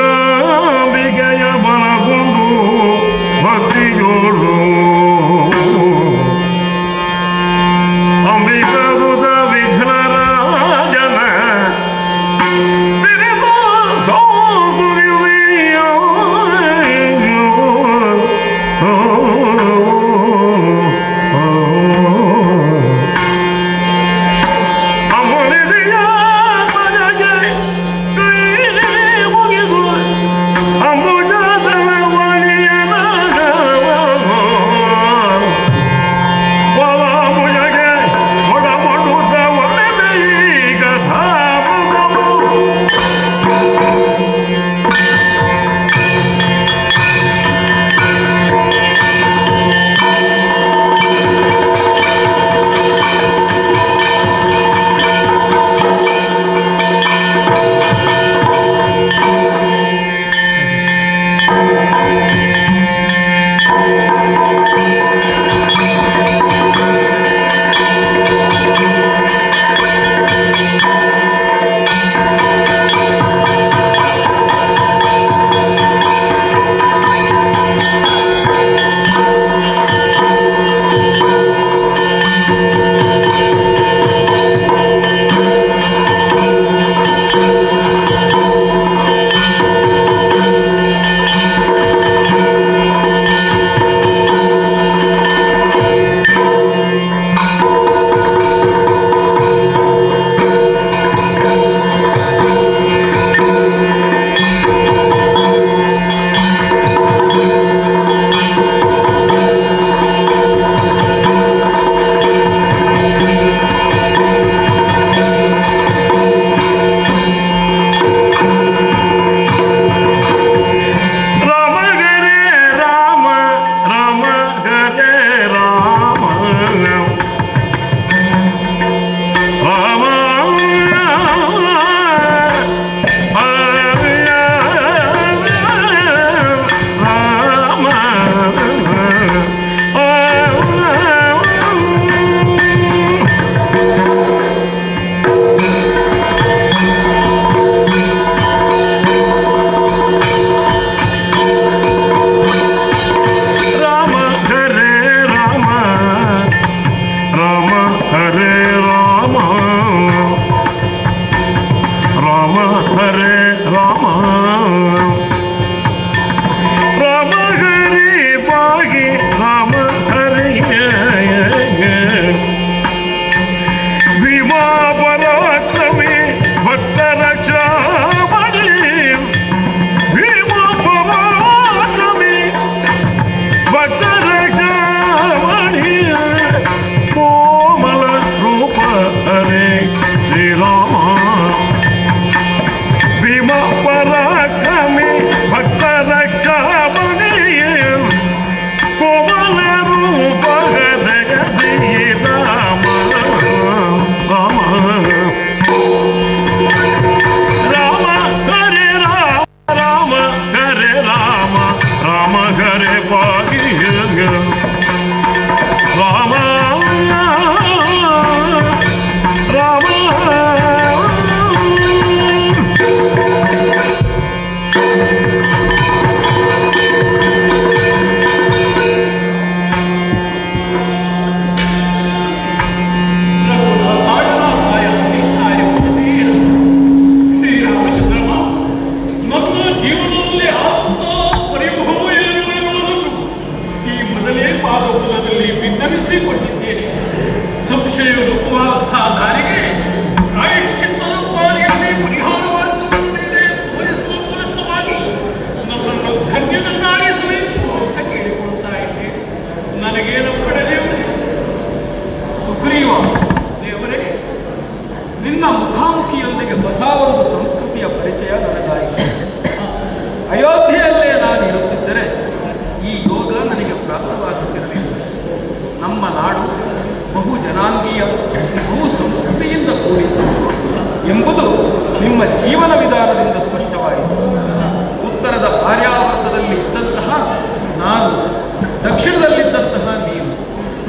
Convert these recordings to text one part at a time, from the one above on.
ಶ್ರೀದುರ್ಗಾಂಬಿಕೆಯ ಬಲಗೊಂಡು ಭಕ್ತಿಯೋಳು ಅಂಬಿಕರುದ ವಿಘ್ನರಾಜನ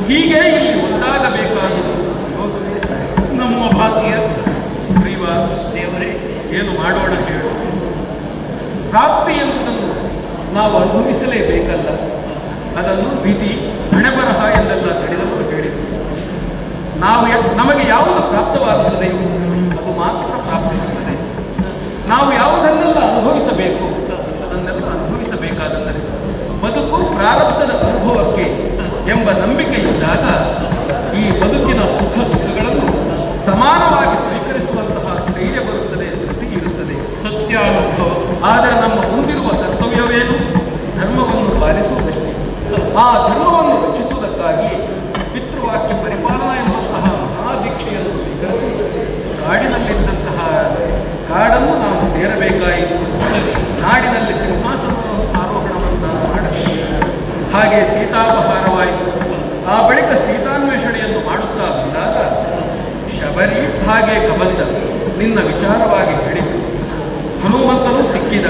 ಹೀಗೆ ಇಲ್ಲಿ ಒಂದಾಗಬೇಕಾಗಿದೆ. ನಮ್ಮ ಭಾಗ್ಯ ದೇವರೇ ಏನು ಮಾಡೋಣ ಹೇಳು. ಪ್ರಾಪ್ತಿ ಎಂಬುದನ್ನು ನಾವು ಅನುಭವಿಸಲೇಬೇಕಲ್ಲ. ಅದನ್ನು ವಿಧಿ ಹಣೆಬರಹ ಎಂದೆಲ್ಲ ತಿಳಿದವರು ಹೇಳಿದರು. ನಮಗೆ ಯಾವುದು ಪ್ರಾಪ್ತವಾಗುತ್ತದೆಯೋ ಅದು ಮಾತ್ರ ಪ್ರಾಪ್ತಿಸುತ್ತದೆ. ನಾವು ಯಾವುದನ್ನೆಲ್ಲ ಅನುಭವಿಸಬೇಕು ಅದನ್ನೆಲ್ಲ ಅನುಭವಿಸಬೇಕಾಗುತ್ತದೆ. ಬದುಕು ಪ್ರಾರಬ್ಧದ ಅನುಭವಕ್ಕೆ ಎಂಬ ನಂಬಿಕೆ ಇದ್ದಾಗ ಈ ಬದುಕಿನ ಸುಖ ದುಃಖಗಳನ್ನು ಸಮಾನವಾಗಿ ಸ್ವೀಕರಿಸುವಂತಹ ಧೈರ್ಯ ಬರುತ್ತದೆ, ಸ್ಥಿತಿ ಇರುತ್ತದೆ. ಸತ್ಯ ಅನುಭವ. ಆದರೆ ನಮ್ಮ ಮುಂದಿರುವ ಕರ್ತವ್ಯವೇನು? ಧರ್ಮವನ್ನು ಪಾಲಿಸುವುದಷ್ಟೇ. ಆ ಧರ್ಮವನ್ನು ರಕ್ಷಿಸುವುದಕ್ಕಾಗಿ ಪಿತೃವಾಕ್ಯ ಪರಿಪಾಲನಾ ಎಂಬಂತಹ ಮಹಾದೀಕ್ಷೆಯನ್ನು ಸ್ವೀಕರಿಸಿ ಕಾಡಿನಲ್ಲಿದ್ದಂತಹ ಕಾಡನ್ನು ನಾವು ಸೇರಬೇಕಾಯಿತು. ನಾಡಿನಲ್ಲಿ ಸಿಂಹಾಸನವನ್ನು ಆರೋಹಣವನ್ನು ಮಾಡಬೇಕು. ಹಾಗೆ ಸೀತಾಪಹಾರವಾಯಿತು. ಆ ಬಳಿಕ ಸೀತಾನ್ವೇಷಣೆಯನ್ನು ಮಾಡುತ್ತಾ ಬಂದಾಗ ಶಬರಿ ಹಾಗೆ ಕಬಂದ ನಿನ್ನ ವಿಚಾರವಾಗಿ ಹೇಳಿತು. ಹನುಮಂತನು ಸಿಕ್ಕಿದ.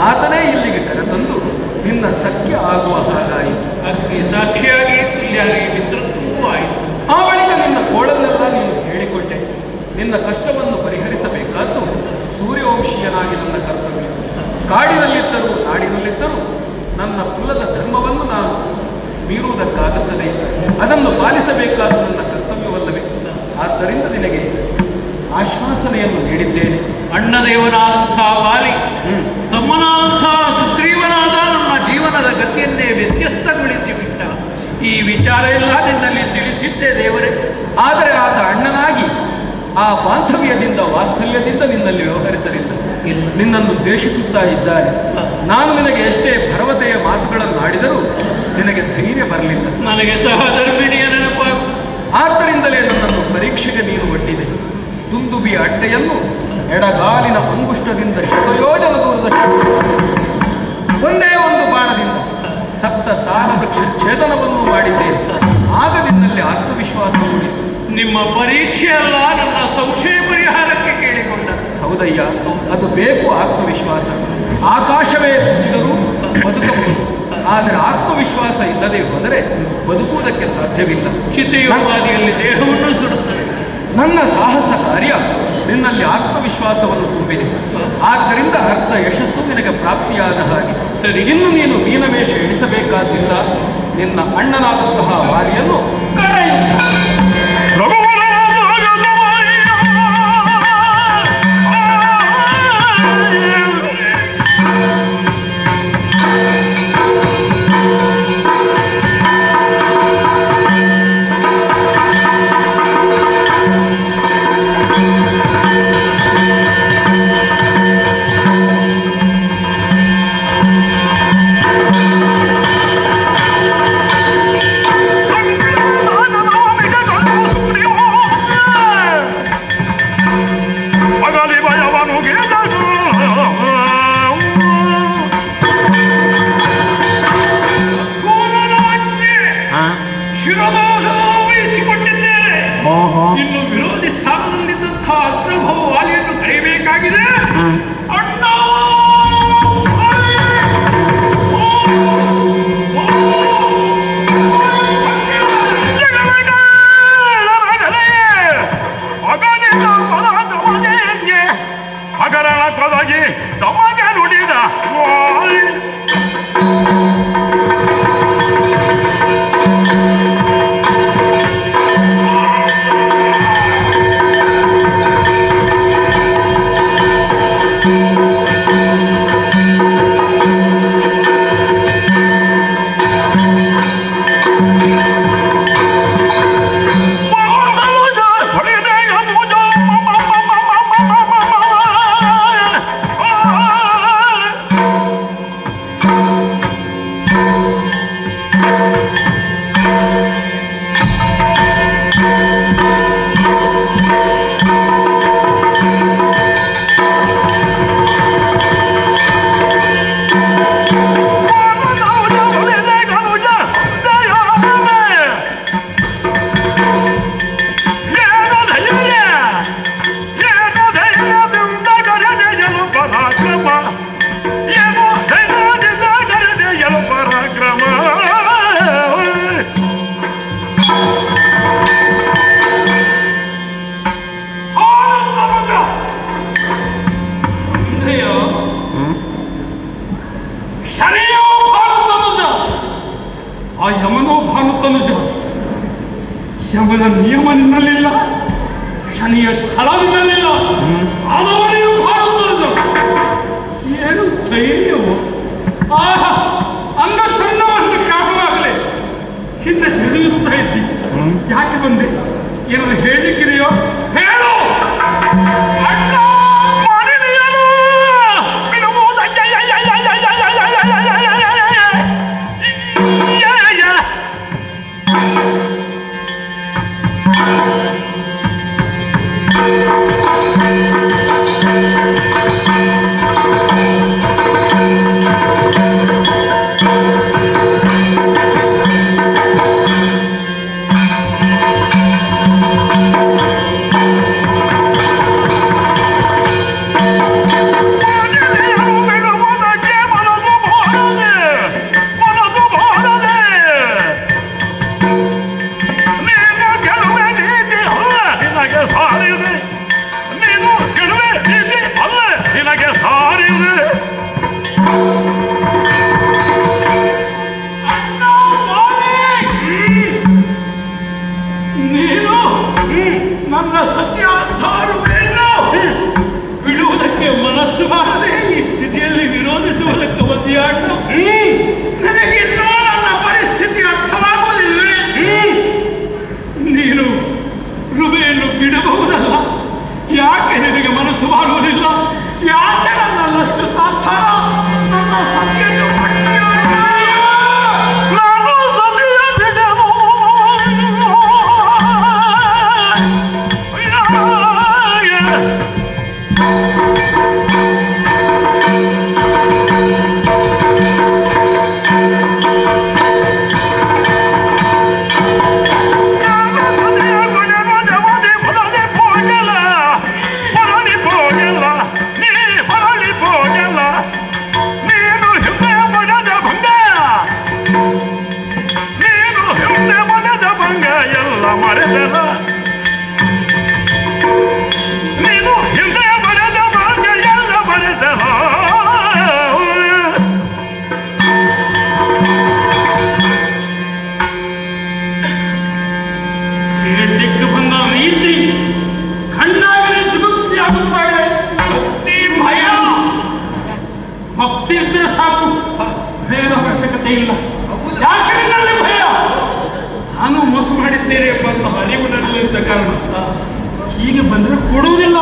ಆತನೇ ಇಲ್ಲಿಗೆ ಕರೆತಂದು ನಿನ್ನ ಸಖ್ಯ ಆಗುವ ಹಾಗಾಯಿತು. ಅದಕ್ಕೆ ಸಾಕ್ಷಿಯಾಗಿ ತುಲ್ಯಾಗಿ ಮಿತ್ರತ್ವವೂ ಆಯಿತು. ಆ ಬಳಿಕ ನಿನ್ನ ಕೋಳಲ್ಲೆಲ್ಲ ನೀನು ಹೇಳಿಕೊಟ್ಟೆ. ನಿನ್ನ ಕಷ್ಟವನ್ನು ಪರಿಹರಿಸಬೇಕಾದ್ದು ಸೂರ್ಯವಂಶೀಯನಾಗಿ ನನ್ನ ಕರ್ತವ್ಯ. ಕಾಡಿನಲ್ಲಿದ್ದರೂ ನಾಡಿನಲ್ಲಿದ್ದರೂ ನನ್ನ ಕುಲದ ಧರ್ಮವನ್ನು ನಾನು ಮೀರುವುದಕ್ಕಾಗುತ್ತದೆ. ಅದನ್ನು ಪಾಲಿಸಬೇಕಾದ ನನ್ನ ಕರ್ತವ್ಯವಲ್ಲವೇ? ಆದ್ದರಿಂದ ನಿನಗೆ ಆಶ್ವಾಸನೆಯನ್ನು ನೀಡಿದ್ದೇನೆ. ಅಣ್ಣದೇವನಾದಂತಹ ವಾಲಿ ತಮ್ಮನಾದಂತಹ ಸುಗ್ರೀವನಾದ ನಮ್ಮ ಜೀವನದ ಗತಿಯನ್ನೇ ವ್ಯತ್ಯಸ್ತಗೊಳಿಸಿಬಿಟ್ಟ. ಈ ವಿಚಾರ ಎಲ್ಲ ನಿನ್ನಲ್ಲಿ ತಿಳಿಸಿದ್ದೆ ದೇವರೇ. ಆದರೆ ಆತ ಅಣ್ಣನಾಗಿ ಆ ಬಾಂಧವ್ಯದಿಂದ ವಾತ್ಸಲ್ಯದಿಂದ ನಿನ್ನಲ್ಲಿ ವ್ಯವಹರಿಸಲಿಲ್ಲ. ನಿನ್ನನ್ನು ದ್ವೇಷಿಸುತ್ತಾ ಇದ್ದಾನೆ. ನಾನು ನಿನಗೆ ಎಷ್ಟೇ ಭರವಸೆಯ ಮಾತುಗಳನ್ನು ಆಡಿದರೂ ನಿನಗೆ ಧೈರ್ಯ ಬರಲಿಲ್ಲ. ನನಗೆ ಸಹಧರ್ಮಿಣಿಯ ನೆನಪಾಗು. ಆದ್ದರಿಂದಲೇ ನನ್ನನ್ನು ಪರೀಕ್ಷೆಗೆ ನೀನು ಒಡ್ಡಿದೆ. ದುಂದುಬಿಯ ಅಡ್ಡೆಯನ್ನು ಎಡಗಾಲಿನ ಅಂಗುಷ್ಟದಿಂದ ಶತಯೋಜನ ದೂರದಷ್ಟು ಒಂದೇ ಒಂದು ಬಾಣದಿಂದ ಸಪ್ತ ತಾರವೃಕ್ಷ ಛೇದನವನ್ನು ಮಾಡಿದ್ದೇನೆ. ಆಗ ನಿನ್ನಲ್ಲಿ ಆತ್ಮವಿಶ್ವಾಸ ಮೂಡಿತು. ನಿಮ್ಮ ಪರೀಕ್ಷೆ ಅಲ್ಲ, ನನ್ನ ಸಂಶಯ ಪರಿಹಾರಕ್ಕೆ ಕೇಳಿಕೊಂಡ. ಹೌದಯ್ಯ, ಅದು ಬೇಕು ಆತ್ಮವಿಶ್ವಾಸ. ಆಕಾಶವೇ ಕುಸಿದರೂ ಬದುಕಬಹುದು. ಆದರೆ ಆತ್ಮವಿಶ್ವಾಸ ಇಲ್ಲದೆ ಹೋದರೆ ಬದುಕುವುದಕ್ಕೆ ಸಾಧ್ಯವಿಲ್ಲ. ಚಿತೆಯುಗಾದಿಯಲ್ಲಿ ದೇಹವನ್ನು ಸುಡುತ್ತದೆ. ನನ್ನ ಸಾಹಸ ಕಾರ್ಯ ನಿನ್ನಲ್ಲಿ ಆತ್ಮವಿಶ್ವಾಸವನ್ನು ತುಂಬಿದೆ. ಆದ್ದರಿಂದ ಅರ್ಥ ಯಶಸ್ಸು ನಿನಗೆ ಪ್ರಾಪ್ತಿಯಾದ ಹಾಗೆ. ಸರಿ, ಇನ್ನು ನೀನು ಮೀನವೇಷ ಎಣಿಸಬೇಕಾದಿಲ್ಲ. ನಿನ್ನ ಅಣ್ಣನಾದಂತಹ ವಾಲಿಯನ್ನು ಕರೆಯುತ್ತ ವಹಿಸಿಕೊಂಡಿದ್ದೇನೆ. ಇನ್ನು ವಿರೋಧಿ ಸ್ಥಾನದಲ್ಲಿದ್ದಂತಹ ಅಗ್ರಭವ ವಾಲಿಯನ್ನು ಕರೆಯಬೇಕಾಗಿದೆ. ಅಣ್ಣ ಹಗರಣ ಕೊದಗಿ ತಮಗೆ ನುಡಿದ ಶಮನ ನಿಯಮ ನಿನ್ನಲ್ಲಿಲ್ಲ, ಶನಿಯ ಛಲ ನಿನ್ನಲ್ಲಿಲ್ಲ, ಆದವನಿಗೂ ಭಾರತದ್ದು ಏನು ಧೈರ್ಯವು! ಆಹಾ, ಅಂಗ ಸಣ್ಣವನ್ನು ಕಾರಣವಾಗಲೇ ಹಿಂದೆ ತಿಳಿಯುತ್ತಾ ಇದ್ದಿ. ಯಾಕೆ ಬಂದೆ? ಏನಾದ್ರು ಹೇಳಲಿಕ್ಕಿದೆಯೋ ಹೇಳು. ಅಣ್ಣ ಮಾಡಿದೆಯೇನು? ನನ್ನ ಸತ್ಯಾಧಾರವೇನು ಬಿಡುವುದಕ್ಕೆ ಮನಸ್ಸು ಮಾಡದೆ ಈ ಸ್ಥಿತಿಯಲ್ಲಿ ವಿರೋಧಿಸುವುದಕ್ಕೆ ಒದ್ದಾಡ ನನಗಿನ್ನೂ ನನ್ನ ಪರಿಸ್ಥಿತಿ ಅರ್ಥವಾಗುವುದಿಲ್ಲವೇ? ನೀನು ಹೃದಯನ್ನು ಬಿಡಬಹುದಲ್ಲ, ಯಾಕೆ ನಿನಗೆ ಮನಸ್ಸು ಮಾಡುವುದಿಲ್ಲ? ಯಾಕೆ ನನ್ನಷ್ಟು ತಾತ್ಸಾರ? ನನ್ನ ಸತ್ಯವನ್ನು ಭಕ್ತಿ ಇದ್ರೆ ಸಾಕು, ಭಯದ ಅವಶ್ಯಕತೆ ಇಲ್ಲ. ಯಾಕೆ ನಿನ್ನಲ್ಲಿ ಭಯ? ನಾನು ಮೋಸ ಮಾಡಿದ್ದೇನೆ ಎಂಬ ಅರಿವು ನನ್ನಲ್ಲಿದ್ದ ಕಾರಣ ಹೀಗೆ ಬಂದ್ರೆ ಕೊಡುವುದಿಲ್ಲ.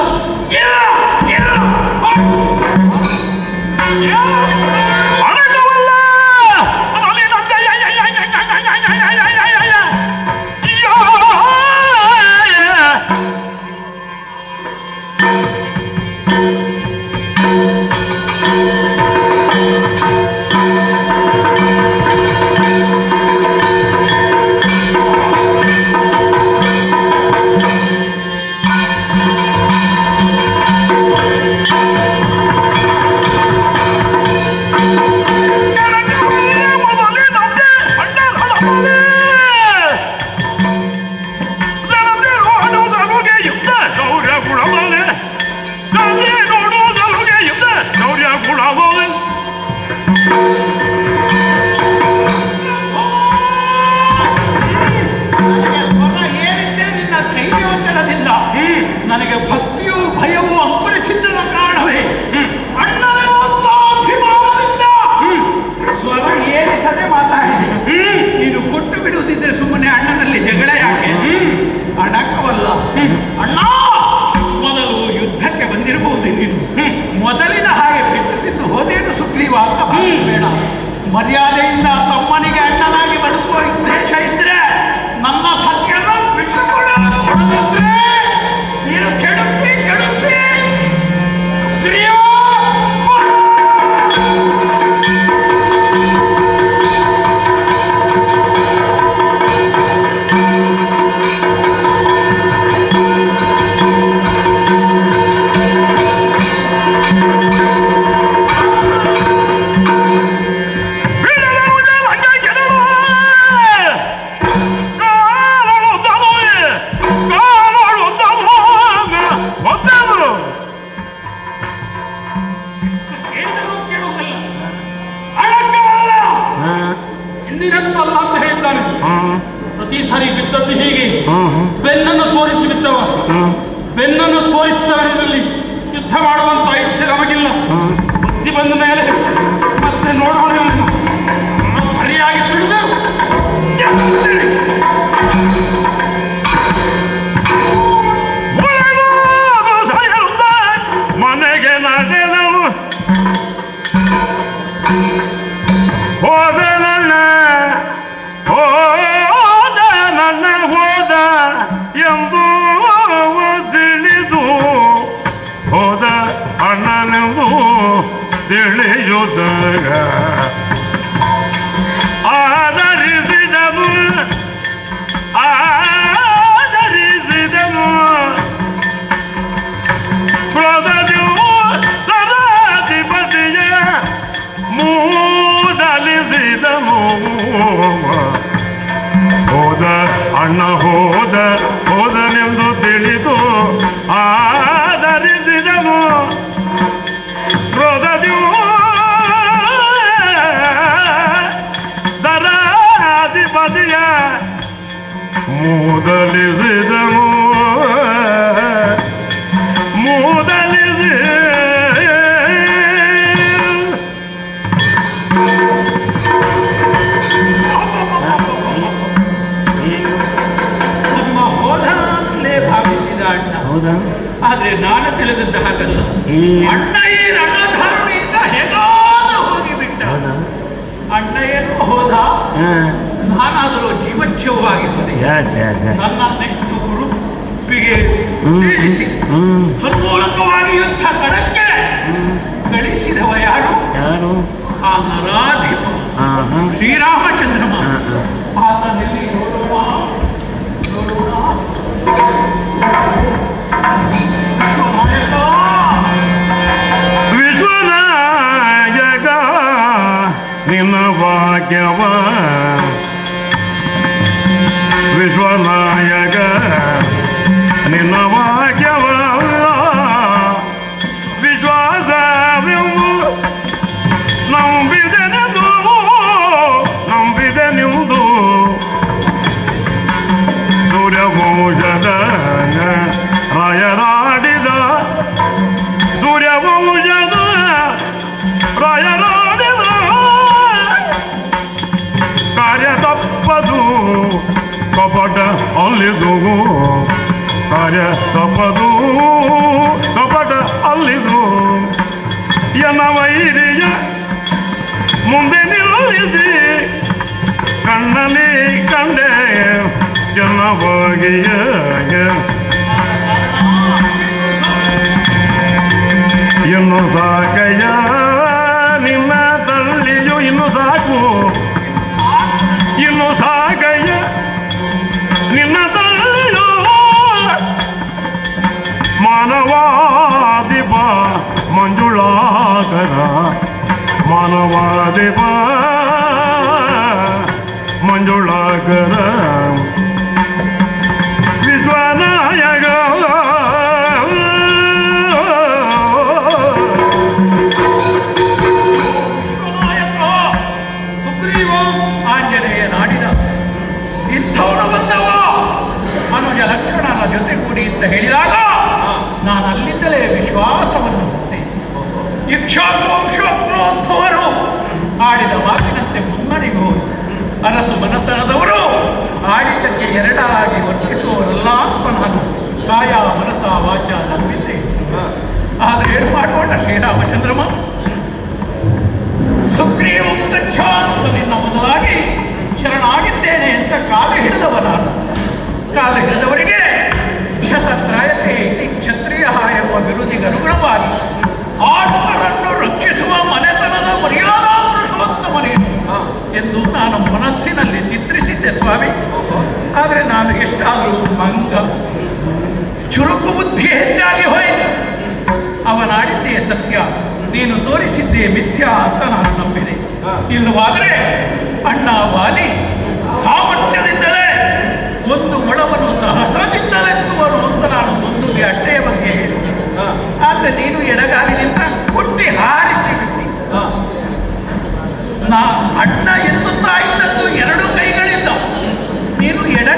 ನನಗೆ ಭಕ್ತಿಯೂ ಭಯವೂ ಅಂಬರಿಸಿದ್ದರ ಕಾರಣವೇ ಅಣ್ಣನಿಂದ ಸ್ವರ ಏರಿಸದೆ ಮಾತಾಡಿದೆ. ನೀನು ಕೊಟ್ಟು ಬಿಡುವುದಿದ್ರೆ ಸುಮ್ಮನೆ ಅಣ್ಣನಲ್ಲಿ ಜಗಳ ಯಾಕೆ? ಅಡಕವಲ್ಲ ಅಣ್ಣ, ಮೊದಲು ಯುದ್ಧಕ್ಕೆ ಬಂದಿರಬಹುದು. ನೀನು ಮೊದಲಿನ ಹಾಗೆ ಬಿಟ್ಟಿಸಿದ್ದು ಹೋದೇನು ಸುಗ್ರೀವ ಅಂತ ಬೇಡ. ಮರ್ಯಾದೆಯಿಂದ ತಮ್ಮನಿಗೆ ಅಣ್ಣನಾಗಿ ಬದುಕುವ ಉದ್ದೇಶ ಇದ್ರೆ ನನ್ನ ಸತ್ಯನ ಬಿಟ್ಟುಕೊಡೋದ್ರೆ ನೀನು ಕೆಡುತ್ತಿ ಸುಗ್ರೀವ. ಪ್ರತಿ ಸಾರಿ ಬಿದ್ದದ್ದು ಹೀಗೆ ಹ್ಮ್ ಹ್ಮ್ ಬೆನ್ನನ್ನು ತೋರಿಸಿ ಬಿದ್ದವ. ಹ್ಮ್ ಬೆನ್ನನ್ನು ತೋರಿಸಿದವರಲ್ಲಿ ಯುದ್ಧ ಮಾಡುವಂತ ಇಚ್ಛೆ ನಮಗಿಲ್ಲ. ಬುದ್ಧಿ ಬಂದ ಮೇಲೆ ಮತ್ತೆ ನೋಡೋಣ. ಸರಿಯಾಗಿ ತಿಳಿದು ಮನೆಗೆ ನಡೆದವು ಹೋದ ನನ್ನ ಹೋದ ನನ್ನ ಹೋದ ಎಂದು ತಿಳಿದು ಹೋದ ಅಣ್ಣನೆಂದು ತಿಳಿಯುವಾಗ ಆದರಿಸಿದನು ಕ್ರೋಧನು ಸದಾಧಿಪತಿಯ ಮೂದಲಿಸಿದನು. ಹೋದ ಅಣ್ಣ ಹೋದನೆಂದು ತಿಳಿದು ಆದರಿಸಿದನು ಕ್ರೋಧನು ದರಾಧಿಪತಿಯ ಮೂದಲಿಸಿದನು ನಮ್ಮ ಹೋದ ಅಂತಲೇ ಭಾವಿಸಿದ ಅಣ್ಣ. ಆದ್ರೆ ನಾನು ತಿಳಿದದ್ದ ಹಾಗಲ್ಲ. ಅಣ್ಣ ಈ ರಣಧಾರಣೆಯಿಂದ ಹೇಗಾದರೂ ಹೋಗಿಬಿಟ್ಟ. ಅಣ್ಣ ಏನು ಹೋದ, ನಾನಾದರೂ ಜೀವಚ್ಛವವಾಗಿದ್ದರೆ ನನ್ನ ನೆಷ್ಟು ಗುರುಪಿಗೆ ತಿಳಿಸಿ ಸನ್ಮೂಲಕವಾಗಿ ಯುದ್ಧ ಕಣಕ್ಕೆ ಗಳಿಸಿದವ ಯಾರು? ಆ ನರಾಧಿಪ ಶ್ರೀರಾಮಚಂದ್ರಮ. ಆತನಲ್ಲಿ ವಿಶ್ವನಾಯಕ ನಿನ್ನ ಭಾಗ್ಯವ ವಿಶ್ವನಾಯಕ ನಿನ್ನ ಭಾಗ್ಯವ ವಿಶ್ವಾಸವೆಂದು ನಂಬಿದೆನೆಂದು ಸೂರ್ಯವಂಶದ ರಾಯರಾಡಿದ ಸೂರ್ಯವಂಶದ ರಾಯರಾಡಿದ ಕಾರ್ಯ ತಪ್ಪದು ಕಪಟ ಅಲ್ಲಿದು ಕಾರ್ಯ ತಪ್ಪದು ಕಪಟ ಅಲ್ಲಿದು ಎನ್ನ ವೈರಿಯ ಮುಂದೆ ನಿಲ್ಲಿಸಿ ಕಣ್ಣಲ್ಲಿ ಕಂಡೆ ಜನವಾಗಿಯ ಇನ್ನು ಸಾಕಯ್ಯ ನಿನ್ನ ತಳ್ಳಿಯು ಇನ್ನು ಸಾಕು ಇನ್ನು ಸಾಕಯ್ಯ ನಿನ್ನ ತಳ್ಳಿಯು ಮಾನವಾದಿಪ ಮಂಜುಳಾಕರ ಮಾನವಾದಿಪ ಮಂಜುಳಾಕರ ವಿಶ್ವನಾಯಕ ಸುಗ್ರೀವ ಆಂಜನೇಯ ನಾಡಿದ ಇಂಥವನು ಬಂದವ ಮನುಜ ಲಕ್ಷಣನ ಜೊತೆಗೂಡಿ ಅಂತ ಹೇಳಿದಾಗ ನಾನು ಅಲ್ಲಿಂದಲೇ ವಿಶ್ವಾಸವನ್ನು ಹೊಂದೆ. ಇಕ್ಷಾವಂಶೋತ್ರೋದ್ಭವರು ಆಡಿದ ಮಾತಿನಂತೆ ಮುನ್ನಡೆಗೂ ಅರಸು ಮನತನದವರು ಆಡಿದ್ದಕ್ಕೆ ಎರಡಾಗಿ ವರ್ತಿಸುವವರಲ್ಲ ಅಂತ ನಾನು ಕಾಯ ಮನಸ ವಾಚ ನಂಬಿದ್ದೆ. ಆದರೆ ಏನು ಮಾಡಿಕೊಂಡ ಶ್ರೀರಾಮಚಂದ್ರಮ ಸುಗ್ರೀವ ನಿನ್ನ ಮೊದಲಾಗಿ ಶರಣಾಗಿದ್ದೇನೆ ಅಂತ ಕಾಲ ಹಿಡಿದವ ನಾನು. ಕಾಲ ಹಿಡಿದವರಿಗೆ ಶತತ್ರಾಯತೆ ಕ್ಷತ್ರಿಯ ಎಂಬ ಬಿರುದಿಗೆ ಅನುಗುಣವಾಗಿ ಆತ್ಮರನ್ನು ರಕ್ಷಿಸುವ ಮನೆತನದ ಮರ್ಯಾದಾ ಪುರುಷೋತ್ತಮನೇ ಎಂದು ನಾನು ಮನಸ್ಸಿನಲ್ಲಿ ಚಿತ್ರಿಸಿದ್ದೆ ಸ್ವಾಮಿ. ಆದರೆ ನಾನು ಎಷ್ಟಾದರೂ ಮಂಗ ಚುರುಕು ಬುದ್ಧಿ ಹೆಚ್ಚಾಗಿ ಹೋಯಿತು. ಅವನಾಡಿದ್ದೇ ಸತ್ಯ, ನೀನು ತೋರಿಸಿದ್ದೇ ಮಿಥ್ಯಾ ಅಂತ ನಾನು ನಂಬಿದೆ. ಇಲ್ಲವಾದರೆ ಅಣ್ಣ ವಾಲಿ ಸಾಮರ್ಥ್ಯದಿಂದಲೇ ಒಂದು ಮೊಳವನ್ನು ಸಹಸ್ರದಿಂದಲೆತ್ತುವರು ಅಂತ ನಾನು ಒಂದು ಅಡ್ಡೆಯ ಬಗ್ಗೆ ಹೇಳಿದೆ. ಆದರೆ ನೀನು ಎಡಗಾಲಿನಿಂದ ಕೊಟ್ಟಿ ಹಾರಿಸಿ ಬಿಟ್ಟಿ. ಅಣ್ಣ ಎನ್ನುತ್ತಾ ಇದ್ದದ್ದು ಎರಡು ಕೈಗಳಿಂದ, ನೀನು ಎಡ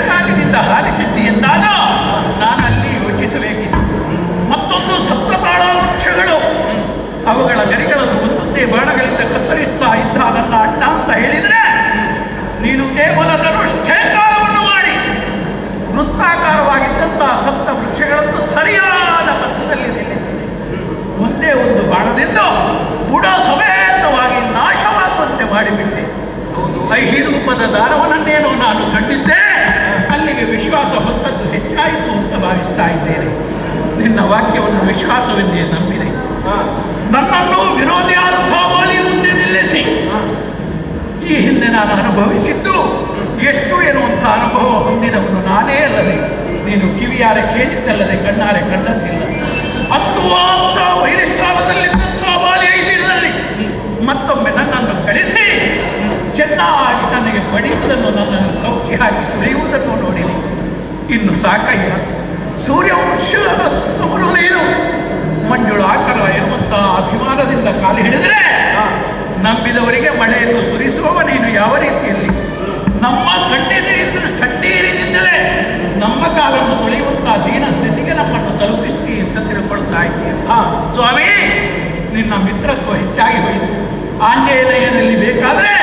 ವಿಶ್ವಾಸವೆಂದೇ ನಂಬಿದೆ. ನನ್ನನ್ನು ವಿರೋಧಿಯಾದಂಥ ವಾಲಿ ಮುಂದೆ ನಿಲ್ಲಿಸಿ ಈ ಹಿಂದೆ ನಾನು ಅನುಭವಿಸಿದ್ದು ಎಷ್ಟು ಎನ್ನುವಂಥ ಅನುಭವ ಹೊಂದಿದವನು ನಾನೇ ಅಲ್ಲದೆ, ನೀನು ಕಿವಿಯಾರೆ ಕೇಳಿದ್ದಲ್ಲದೆ ಕಣ್ಣಾರೆ ಕಂಡಂತಿಲ್ಲ. ಅತ್ತುವಾದ ವೈರಸ್ಥಾನದಲ್ಲಿದ್ದಂಥ ವಾಲಿ ಐದಿನಲ್ಲಿ ಮತ್ತೊಮ್ಮೆ ನನ್ನನ್ನು ಕಳಿಸಿ ಚೆನ್ನಾಗಿ ನನಗೆ ಬಡಿಯುವುದನ್ನು, ನನ್ನನ್ನು ಕೌಕಿ ಹಾಕಿ ಸುರಿಯುವುದನ್ನು ನೋಡಿದೆ. ಇನ್ನು ಸಾಕಯ್ಯ, ಸೂರ್ಯವಂಶದವರು ನೀನು ಮಂಜುಳಾಕರ ಎನ್ನುವಂತಹ ಅಭಿಮಾನದಿಂದ ಕಾಲು ಹಿಡಿದರೆ ನಂಬಿದವರಿಗೆ ಮಳೆಯನ್ನು ಸುರಿಸುವವ ನೀನು ಯಾವ ರೀತಿಯಲ್ಲಿ ನಮ್ಮ ಕಣ್ಣೀರಿನಿಂದಲೇ ನಮ್ಮ ಕಾಲನ್ನು ತೊಳೆಯುವಂತಹ ದೀನ ಸ್ಥಿತಿಗೆ ನಮ್ಮನ್ನು ತಲುಪಿಸಿ ಅಂತ ತಿಳ್ಕೊಳ್ತಾ ಇದ್ದೀಯ. ಸ್ವಾಮಿ, ನಿನ್ನ ಮಿತ್ರತ್ವ ಹೆಚ್ಚಾಗಿ ಹೋಯಿತು. ಆಂಜನೇಯನಲ್ಲಿ ಬೇಕಾದ್ರೆ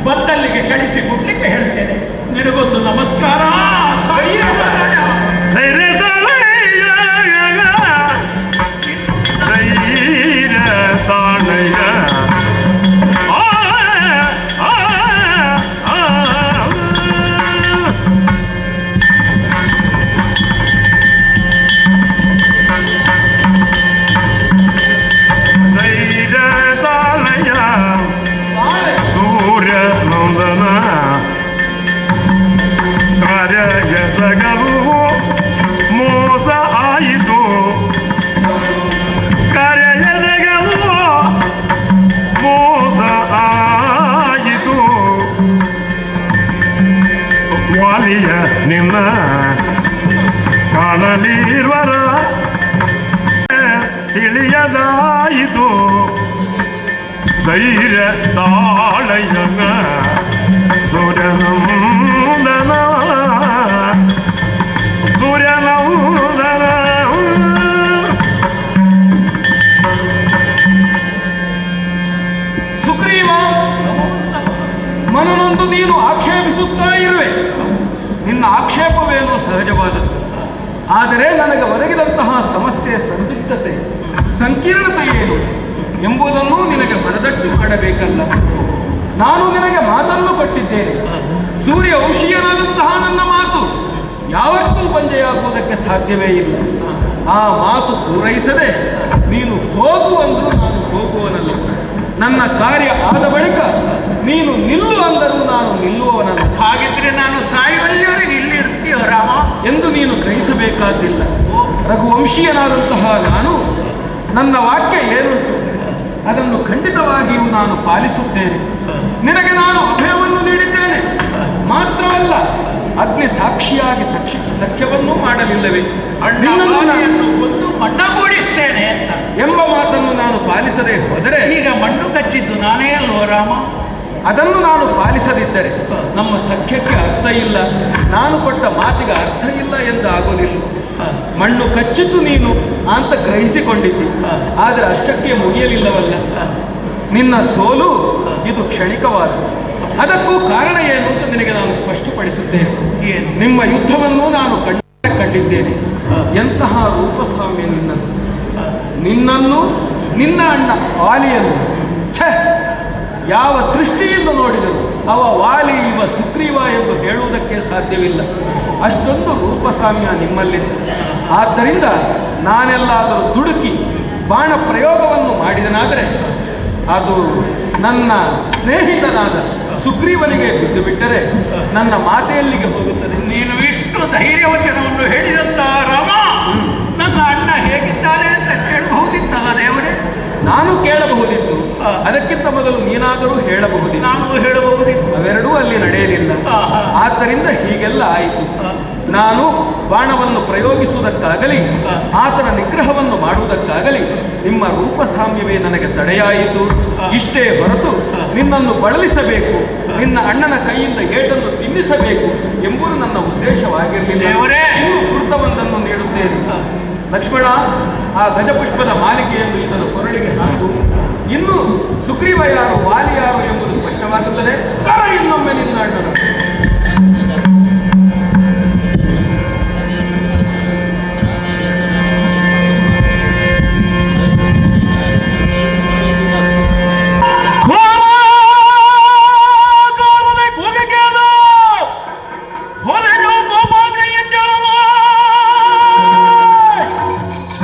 ಬಂದಲ್ಲಿಗೆ ಕಳಿಸಿ ಕೊಡ್ಲಿಕ್ಕೆ ಹೇಳ್ತೇನೆ. ನಿನಗೊಂದು ನಮಸ್ಕಾರ. ನಿನ್ನ ಕಾಣಲಿರ್ವರ ತಿಳಿಯದಾಯಿತು ಧೈರ್ಯ ತಾಳಯ್ಯನ ಸೂರ್ಯನಂದನ ಸುಗ್ರೀವ, ಮನನೊಂದು ನೀನು ಆಕ್ಷೇಪಿಸುತ್ತಾ ಇರುವೆ. ನಿನ್ನ ಆಕ್ಷೇಪವೇನು ಸಹಜವಾದದ್ದು. ಆದರೆ ನನಗೆ ಒದಗಿದಂತಹ ಸಮಸ್ಯೆಯ ಸಂದಿಗ್ಧತೆ, ಸಂಕೀರ್ಣತೆ ಏನು ಎಂಬುದನ್ನು ನಿನಗೆ ಮನದಟ್ಟು ಮಾಡಬೇಕಲ್ಲ. ನಾನು ನಿನಗೆ ಮಾತನ್ನು ಕೊಟ್ಟಿದ್ದೇನೆ. ಸೂರ್ಯ ವಂಶೀಯನಾದಂತಹ ನನ್ನ ಮಾತು ಯಾವತ್ತೂ ಬಂಜೆಯಾಗುವುದಕ್ಕೆ ಸಾಧ್ಯವೇ ಇಲ್ಲ. ಆ ಮಾತು ಪೂರೈಸದೆ ನೀನು ಹೋಗು ಅಂದರೂ ನಾನು ಹೋಗುವನಲ್ಲ. ನನ್ನ ಕಾರ್ಯ ಆದ ಬಳಿಕ ನೀನು ನಿಲ್ಲು ಅಂದರೂ ನಾನು ನಿಲ್ಲುವವನಲ್ಲ. ಹಾಗಿದ್ರೆ ನಾನು ಸಾಯುವಲ್ಲಿವರೆಗೆ ಇಲ್ಲಿರ್ತೀಯೋ ರಾಮ ಎಂದು ನೀನು ಗ್ರಹಿಸಬೇಕಾದಿಲ್ಲ. ರಘುವಂಶೀಯನಾದಂತಹ ನಾನು ನನ್ನ ವಾಕ್ಯ ಏನುಂಟು ಅದನ್ನು ಖಂಡಿತವಾಗಿಯೂ ನಾನು ಪಾಲಿಸುತ್ತೇನೆ. ನಿನಗೆ ನಾನು ಅಭಯವನ್ನು ನೀಡಿದ್ದೇನೆ. ಮಾತ್ರವಲ್ಲ, ಅಗ್ನಿ ಸಾಕ್ಷಿಯಾಗಿ ಸಖ್ಯವನ್ನೂ ಮಾಡಲಿಲ್ಲವೇ, ಅಣ್ಣನ್ನು ಕೊಂದು ಮಣ್ಣ ಕೂಡಿಸ್ತೇನೆ ಅಂತ ಎಂಬ ಮಾತನ್ನು ನಾನು ಪಾಲಿಸದೆ ಹೋದರೆ, ಈಗ ಮಣ್ಣು ಕಚ್ಚಿದ್ದು ನಾನೇ ಅಲ್ವೋ ರಾಮ? ಅದನ್ನು ನಾನು ಪಾಲಿಸದಿದ್ದರೆ ನಮ್ಮ ಸಖ್ಯಕ್ಕೆ ಅರ್ಥ ಇಲ್ಲ, ನಾನು ಕೊಟ್ಟ ಮಾತಿಗೆ ಅರ್ಥ ಇಲ್ಲ ಎಂದು ಆಗೋದಿಲ್ಲ. ಮಣ್ಣು ಕಚ್ಚಿದ್ದು ನೀನು ಅಂತ ಗ್ರಹಿಸಿಕೊಂಡಿದ್ದಿ, ಆದರೆ ಅಷ್ಟಕ್ಕೆ ಮುಗಿಯಲಿಲ್ಲವಲ್ಲ. ನಿನ್ನ ಸೋಲು ಇದು ಕ್ಷಣಿಕವಾದ. ಅದಕ್ಕೂ ಕಾರಣ ಏನು ಅಂತ ನಿನಗೆ ನಾನು ಸ್ಪಷ್ಟಪಡಿಸುತ್ತೇನೆ. ನಿಮ್ಮ ಯುದ್ಧವನ್ನು ನಾನು ಕಂಡಿದ್ದೇನೆ. ಎಂತಹ ರೂಪಸ್ವಾಮ್ಯ ನಿನ್ನನ್ನು ನಿನ್ನ ಅಣ್ಣ ವಾಲಿಯನ್ನು ಯಾವ ದೃಷ್ಟಿಯಿಂದ ನೋಡಿದರು ಅವ ವಾಲಿ ಇವ ಸುಗ್ರೀವ ಎಂದು ಹೇಳುವುದಕ್ಕೆ ಸಾಧ್ಯವಿಲ್ಲ. ಅಷ್ಟೊಂದು ರೂಪಸಾಮ್ಯ ನಿಮ್ಮಲ್ಲಿದೆ. ಆದ್ದರಿಂದ ನಾನೆಲ್ಲಾದರೂ ದುಡುಕಿ ಬಾಣ ಪ್ರಯೋಗವನ್ನು ಮಾಡಿದನಾದರೆ ಅದು ನನ್ನ ಸ್ನೇಹಿತನಾದ ಸುಗ್ರೀವನಿಗೆ ಬಿದ್ದು ಬಿಟ್ಟರೆ ನನ್ನ ಮಾತೆಯಲ್ಲಿಗೆ ಹೋಗುತ್ತದೆ. ನೀನು ಇಷ್ಟು ಧೈರ್ಯವಚನವನ್ನು ಹೇಳಿದಂತ ರಾಮ, ನನ್ನ ಅಣ್ಣ ಹೇಗಿದ್ದಾನೆ ಅಂತ ಕೇಳಬಹುದಿತ್ತಲ್ಲ ದೇವರೇ? ನಾನು ಕೇಳಬಹುದಿತ್ತು, ಅದಕ್ಕಿಂತ ಮೊದಲು ನೀನಾದರೂ ಹೇಳಬಹುದಿತ್ತು. ನಾನು ಹೇಳಬಹುದಿತ್ತು, ಅವೆರಡೂ ಅಲ್ಲಿ ನಡೆಯಲಿಲ್ಲ. ಆದ್ದರಿಂದ ಹೀಗೆಲ್ಲ ಆಯಿತು. ನಾನು ಬಾಣವನ್ನು ಪ್ರಯೋಗಿಸುವುದಕ್ಕಾಗಲಿ ಆತನ ನಿಗ್ರಹವನ್ನು ಮಾಡುವುದಕ್ಕಾಗಲಿ ನಿಮ್ಮ ರೂಪಸಾಮ್ಯವೇ ನನಗೆ ತಡೆಯಾಯಿತು. ಇಷ್ಟೇ ಹೊರತು ನಿನ್ನನ್ನು ಬಳಲಿಸಬೇಕು, ನಿನ್ನ ಅಣ್ಣನ ಕೈಯಿಂದ ಏಟನ್ನು ತಿನ್ನಿಸಬೇಕು ಎಂಬುದು ನನ್ನ ಉದ್ದೇಶವಾಗಿರಲಿಲ್ಲ. ವೃತ್ತವೊಂದನ್ನು ನೀಡುತ್ತೇನೆ. ಲಕ್ಷ್ಮಣ, ಆ ಗಜಪುಷ್ಪದ ಮಾಲಿಕೆಯನ್ನು ಇದರ ಕೊರಳಿಗೆ ಹಾಕು. ಇನ್ನು ಸುಗ್ರೀವ ಯಾರು ವಾಲಿ ಯಾರು ಎಂಬುದು ಸ್ಪಷ್ಟವಾಗುತ್ತದೆ. ಇನ್ನೊಮ್ಮೆ ನಿನ್ನ ಅಣ್ಣನು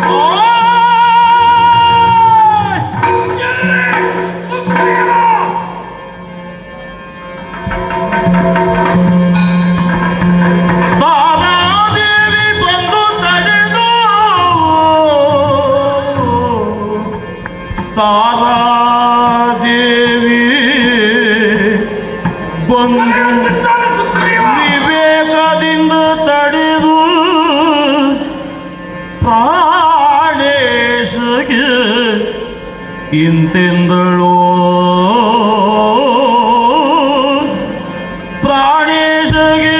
Oh! ತಾರಾದೇವಿ ಬಂದು ವಿವೇಕದಿಂದ ತಡೆದು ಪ್ರಾಣೇಶಗೆ ಇಂತೆಂದಳು ಪ್ರಾಣೇಶಗೆ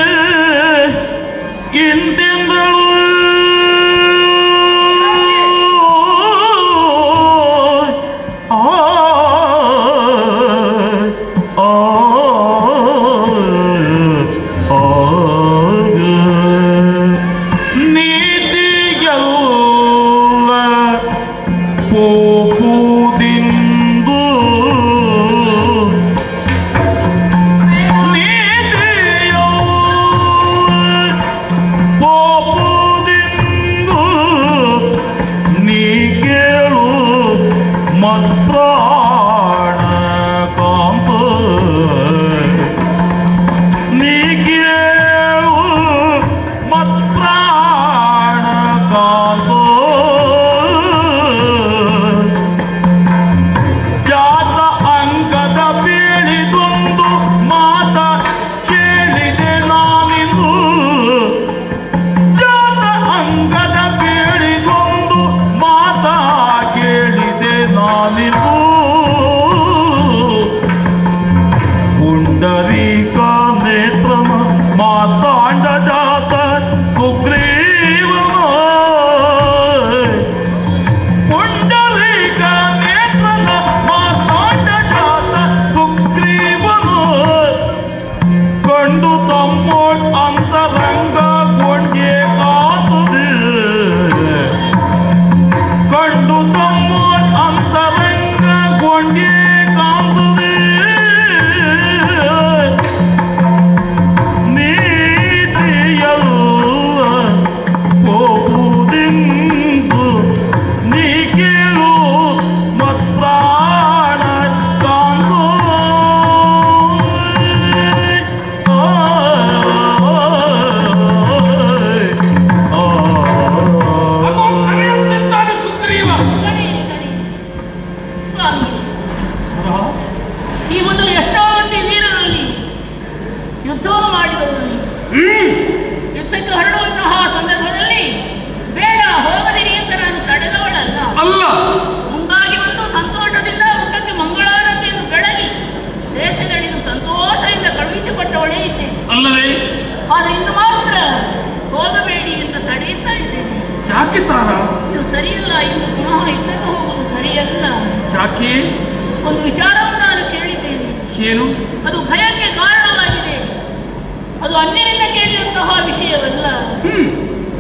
ಇಂತೆಂದಳು ಇದು ಸರಿಯಲ್ಲ, ಇನ್ನು ಪುನಃ ಯುದ್ಧಕ್ಕೆ ಹೋಗುವುದು ಸರಿಯಲ್ಲ. ಯಾಕೆ? ಒಂದು ವಿಚಾರವನ್ನು ನಾನು ಕೇಳಿದ್ದೇನೆ. ಏನು? ಅದು ಭಯಕ್ಕೆ ಕಾರಣವಾಗಿದೆ. ಅದು ಅನ್ಯರಿಂದ ಕೇಳಿದಂತಹ ವಿಷಯವಲ್ಲ.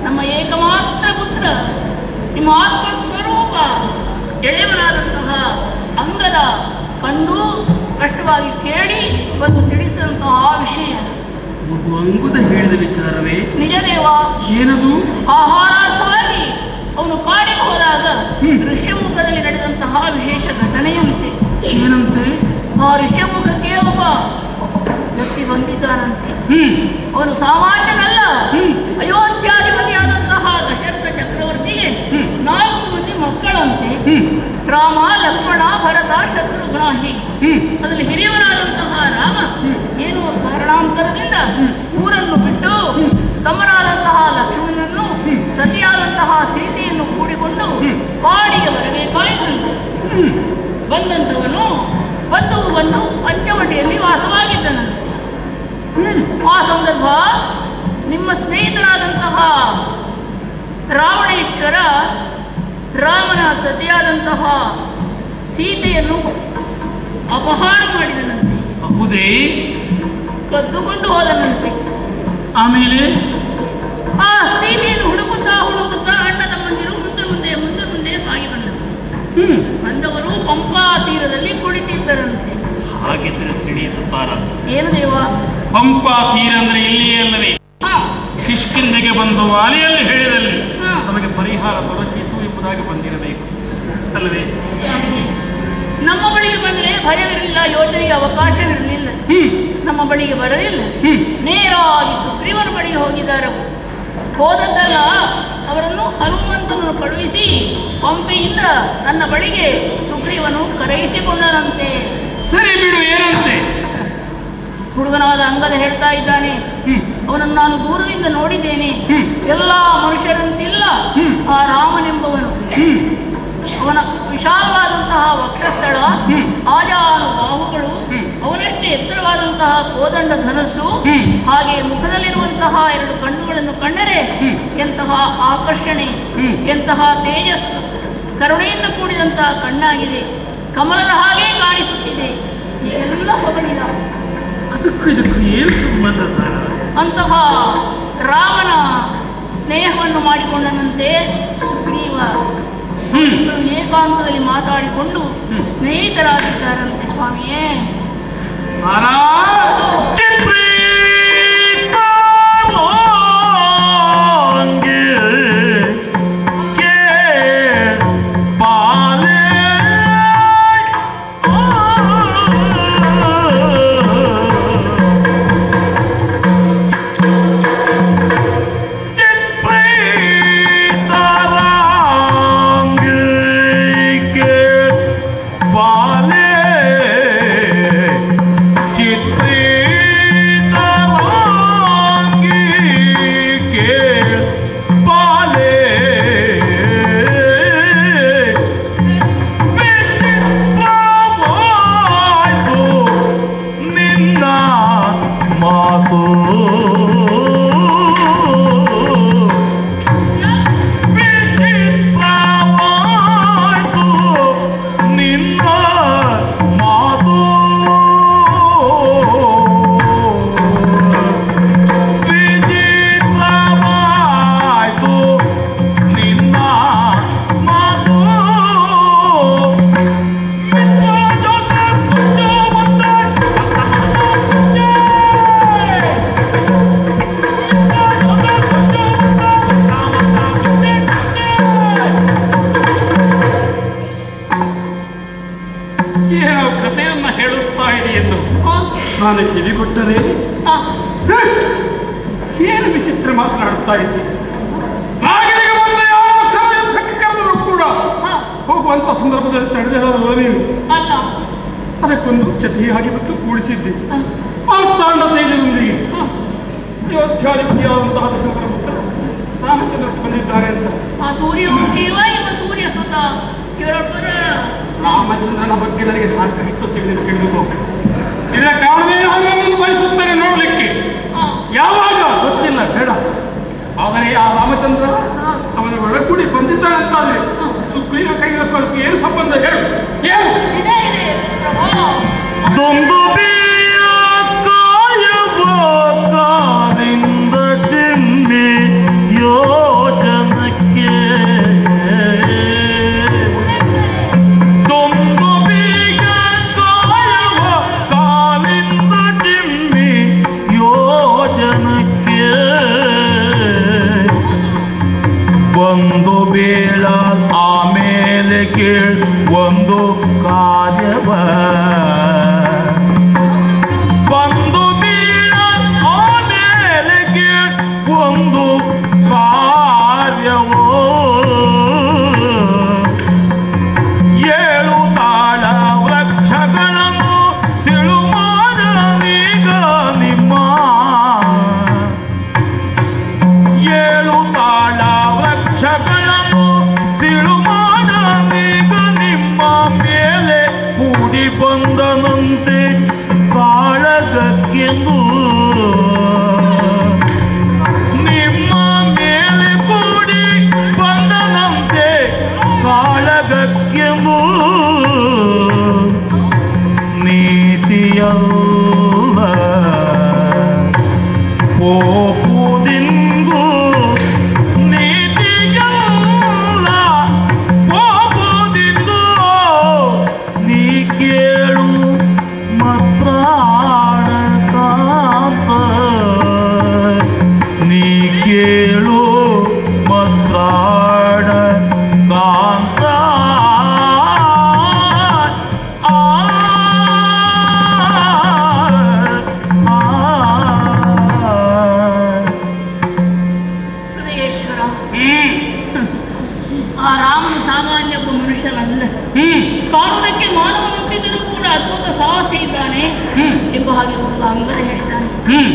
ನಮ್ಮ ಏಕಮಾತ್ರ ಪುತ್ರ, ನಿಮ್ಮ ಆತ್ಮಸ್ವರೂಪ ಎಳೆಯವನಾದಂತಹ ಅಂಗದ ಕಂಡು ಸ್ಪಷ್ಟವಾಗಿ ಕೇಳಿ ಬಂದು ತಿಳಿಸಿದಂತಹ ವಿಷಯ. ಅಂಗುದ ಹೇಳಿದ ವಿಚಾರವೇ? ನಿಜದೇವ. ಏನದು? ಆಹಾರಾರ್ಥವಾಗಿ ಅವನು ಕಾಡಿಗೆ ಹೋದಾಗ ಋಷ್ಯಮುಖದಲ್ಲಿ ನಡೆದಂತಹ ವಿಶೇಷ ಘಟನೆಯಂತೆ. ಏನಂತೆ? ಆ ಋಷ್ಯಮುಖಕ್ಕೆ ಒಬ್ಬ ವ್ಯಕ್ತಿ ಬಂದಿದ್ದಾನಂತೆ. ಅವನು ಸಾಮಾನ್ಯನಲ್ಲ. ಅಯೋಧ್ಯಾಧಿಪತಿಯಾದಂತಹ ದಶರಥ ಚಕ್ರವರ್ತಿಗೆ 4 ಮಂದಿ ಮಕ್ಕಳಂತೆ. ರಾಮ, ಲಕ್ಷ್ಮಣ, ಭರತ, ಶತ್ರುಘ್ನ ಹೀಗೆ. ಅದರಲ್ಲಿ ಹಿರಿಯವನಾದಂತಹ ರಾಮ ಏನೋ ಕಾರಣಾಂತರದಿಂದ ಊರನ್ನು ಬಿಟ್ಟು ತಮ್ಮನಾದಂತಹ ಲಕ್ಷ್ಮಣನನ್ನು, ಸತಿಯಾದಂತಹ ಸೀತೆಯನ್ನು ಕೂಡಿಕೊಂಡು ಕಾಡಿಗೆ ಬರಬೇಕಾಯಿತು. ಬಂದಂಥವನು ಬಂಧುವನ್ನು ಪಂಚವಟಿಯಲ್ಲಿ ವಾಸವಾಗಿದ್ದನಂತೆ. ಆ ಸಂದರ್ಭ ನಿಮ್ಮ ಸ್ನೇಹಿತರಾದಂತಹ ರಾವಣೇಶ್ವರ ರಾಮನ ಸತಿಯಾದಂತಹ ಸೀತೆಯನ್ನು ಅಪಹಾರ ಮಾಡಿದನಂತೆ. ಹೌದೇ? ಕದ್ದುಕೊಂಡು ಹೋದನಂತೆ. ಆಮೇಲೆ ಆ ಸೀತೆಯನ್ನು ಹುಡುಕುತ್ತಾ ಅಣ್ಣ ತಮ್ಮಂದಿರು ಮುಂದೆ ಸಾಗಿ ಬಂದರು. ಬಂದವರು ಪಂಪಾ ತೀರದಲ್ಲಿ ಕುಳಿತಿದ್ದರಂತೆ. ಹಾಗಿದ್ರೆ ತಿಳಿಯುತ್ತಾರ? ಏನು ದೇವ? ಪಂಪಾ ತೀರ ಅಂದ್ರೆ ಇಲ್ಲಿಯೇ ಅಲ್ಲವೇ? ಕಿಷ್ಕಿಂಧೆಗೆ ಬಂದು ವಾಲಿಯಲ್ಲಿ ಹೇಳಿದಲ್ಲಿ ನಮಗೆ ಪರಿಹಾರ ದೊರಕಿತು ಎಂಬುದಾಗಿ ಬಂದಿರಬೇಕು ಅಲ್ಲವೇ? ನಮ್ಮ ಬಳಿಗೆ ಬಂದರೆ ಭಯವಿರಲಿಲ್ಲ, ಯೋಜನೆಗೆ ಅವಕಾಶವಿರಲಿಲ್ಲ. ನಮ್ಮ ಬಳಿಗೆ ಬರಲಿಲ್ಲ. ನೇರವಾಗಿ ಸುಗ್ರೀವನ ಬಳಿಗೆ ಹೋಗಿದ್ದಾರೆ. ಹೋದದ್ದಲ್ಲ, ಅವರನ್ನು ಹನುಮಂತನನ್ನು ಕಳುಹಿಸಿ ಪಂಪೆಯಿಂದ ನನ್ನ ಬಳಿಗೆ ಸುಗ್ರೀವನು ಕರೆಯಿಸಿಕೊಂಡನಂತೆ. ಸರಿ ಬಿಡು, ಏನಂತೆ? ಹುಡುಗನಾದ ಅಂಗದ ಹೇಳ್ತಾ ಇದ್ದಾನೆ, ಅವನನ್ನು ನಾನು ದೂರದಿಂದ ನೋಡಿದ್ದೇನೆ. ಎಲ್ಲ ಮನುಷ್ಯರಂತಿಲ್ಲ ಆ ರಾಮನೆಂಬವನು. ಅವನ ವಿಶಾಲವಾದಂತಹ ವಕ್ಷಸ್ಥಳ, ಆಜಾನು ಬಾಹುಗಳು, ಅವನಷ್ಟೇ ಎತ್ತರವಾದಂತಹ ಕೋದಂಡ ಧನಸ್ಸು, ಹಾಗೆ ಮುಖದಲ್ಲಿರುವಂತಹ 2 ಕಣ್ಣುಗಳನ್ನು ಕಂಡರೆ ಎಂತಹ ಆಕರ್ಷಣೆ, ಎಂತಹ ತೇಜಸ್ಸು, ಕರುಣೆಯಿಂದ ಕೂಡಿದಂತಹ ಕಣ್ಣಾಗಿದೆ, ಕಮಲದ ಹಾಗೆ ಕಾಣಿಸುತ್ತಿದೆ. ಹೀಗೆಲ್ಲ ಹೊಗಳಿದ. ಅದಕ್ಕೂ ಇದಕ್ಕೂ ಏನು ಸಂಬಂಧ? ಅಂತಹ ರಾಮನ ಸ್ನೇಹವನ್ನು ಮಾಡಿಕೊಂಡನಂತೆ ಸುಗ್ರೀವ. ಏಕಾಂತದಲ್ಲಿ ಮಾತಾಡಿಕೊಂಡು ಸ್ನೇಹಿತರಾಗಿದ್ದಾರಂತೆ ಸ್ವಾಮಿಯೇ. ನಾನು ಕಿವಿಗೊಟ್ಟರೆ ಏನು ವಿಚಿತ್ರ ಮಾತನಾಡುತ್ತಾ ಇದ್ದೆ. ನಾಗರಿಕ ಬಂದ ಯಾವ ಯುದ್ಧಕ್ಕೆ ಕರೆದರೂ ಕೂಡ ಹೋಗುವಂತ ಸಂದರ್ಭದಲ್ಲಿ ತಡೆದಿರಲ್ಲ ನೀನು. ಅದಕ್ಕೊಂದು ಜತೆಯಾಗಿ ಬಿಟ್ಟು ಕೂಡಿಸಿದ್ದೆ. ತಾಂಡ ತೇಜದೊಂದಿಗೆ ಅಯೋಧ್ಯಾಧಿಪತಿಯಾದಂತಹ ದಶರಥರ ರಾಮಚಂದ್ರ ಬಂದಿದ್ದಾರೆ ಅಂತ. ಸೂರ್ಯ ಸುತ ಇವರೊಬ್ಬರ ರಾಮಚಂದ್ರನ ಬಗ್ಗೆ ನನಗೆ ಸಾಕಷ್ಟು ತಿಳಿದುಕೋ. ಇದರ ಕಾರಣವೇ ಅವನನ್ನು ಬಯಸುತ್ತಾರೆ ನೋಡ್ಲಿಕ್ಕೆ. ಯಾವಾಗ ಗೊತ್ತಿಲ್ಲ, ಬೇಡ. ಆದರೆ ಆ ರಾಮಚಂದ್ರ ಅವನ ಒಳಗೂಡಿ ಬಂದಿದ್ದಾನಂತಾದ್ರೆ ಸುಗ್ರೀವ ಕೈಗಳ ಕೊಳಕ್ಕೆ ಏನು ಸಂಬಂಧ ಹೇಳು? ಏನು ಕಾಯದಿಂದ ಚಿಮ್ಮಿ ಯೋಜನಕ್ಕೆ ಒಂದು ಬೇಳ ಆಮೇಲೆ ಕೇಳು ಒಂದು ಕಾರ್ಯವ. ಒಂದು ಬೇಳ ಆಮೇಲೆ ಕೇಳು ಒಂದು ಕಾರ್ಯವೋ. 7 ತಾಳ ವೃಕ್ಷಗಳನ್ನು ತಿಳುಮಾಡೀಗ ನಿಮ್ಮ 7 ತಾಳ ವೃಕ್ಷಗಳನ್ನು ತಿಳುಮಾಡೀಗ ನಿಮ್ಮ ಮೇಲೆ ಮನುಷ್ಯನಲ್ಲ. ಹ್ಮ್ ಕಾಣುವುದಕ್ಕೆ ಮಾನವನಂತಿದ್ದರೂ ಕೂಡ ಅದ್ಭುತ ಸಾಹಸಿ ಇದ್ದಾನೆ ಹ್ಮ್ ಎಂಬ ಹಾಗೆ ಒಂದು ಅಂಗರ ಹೇಳಿದ್ದಾನೆ. ಹ್ಮ್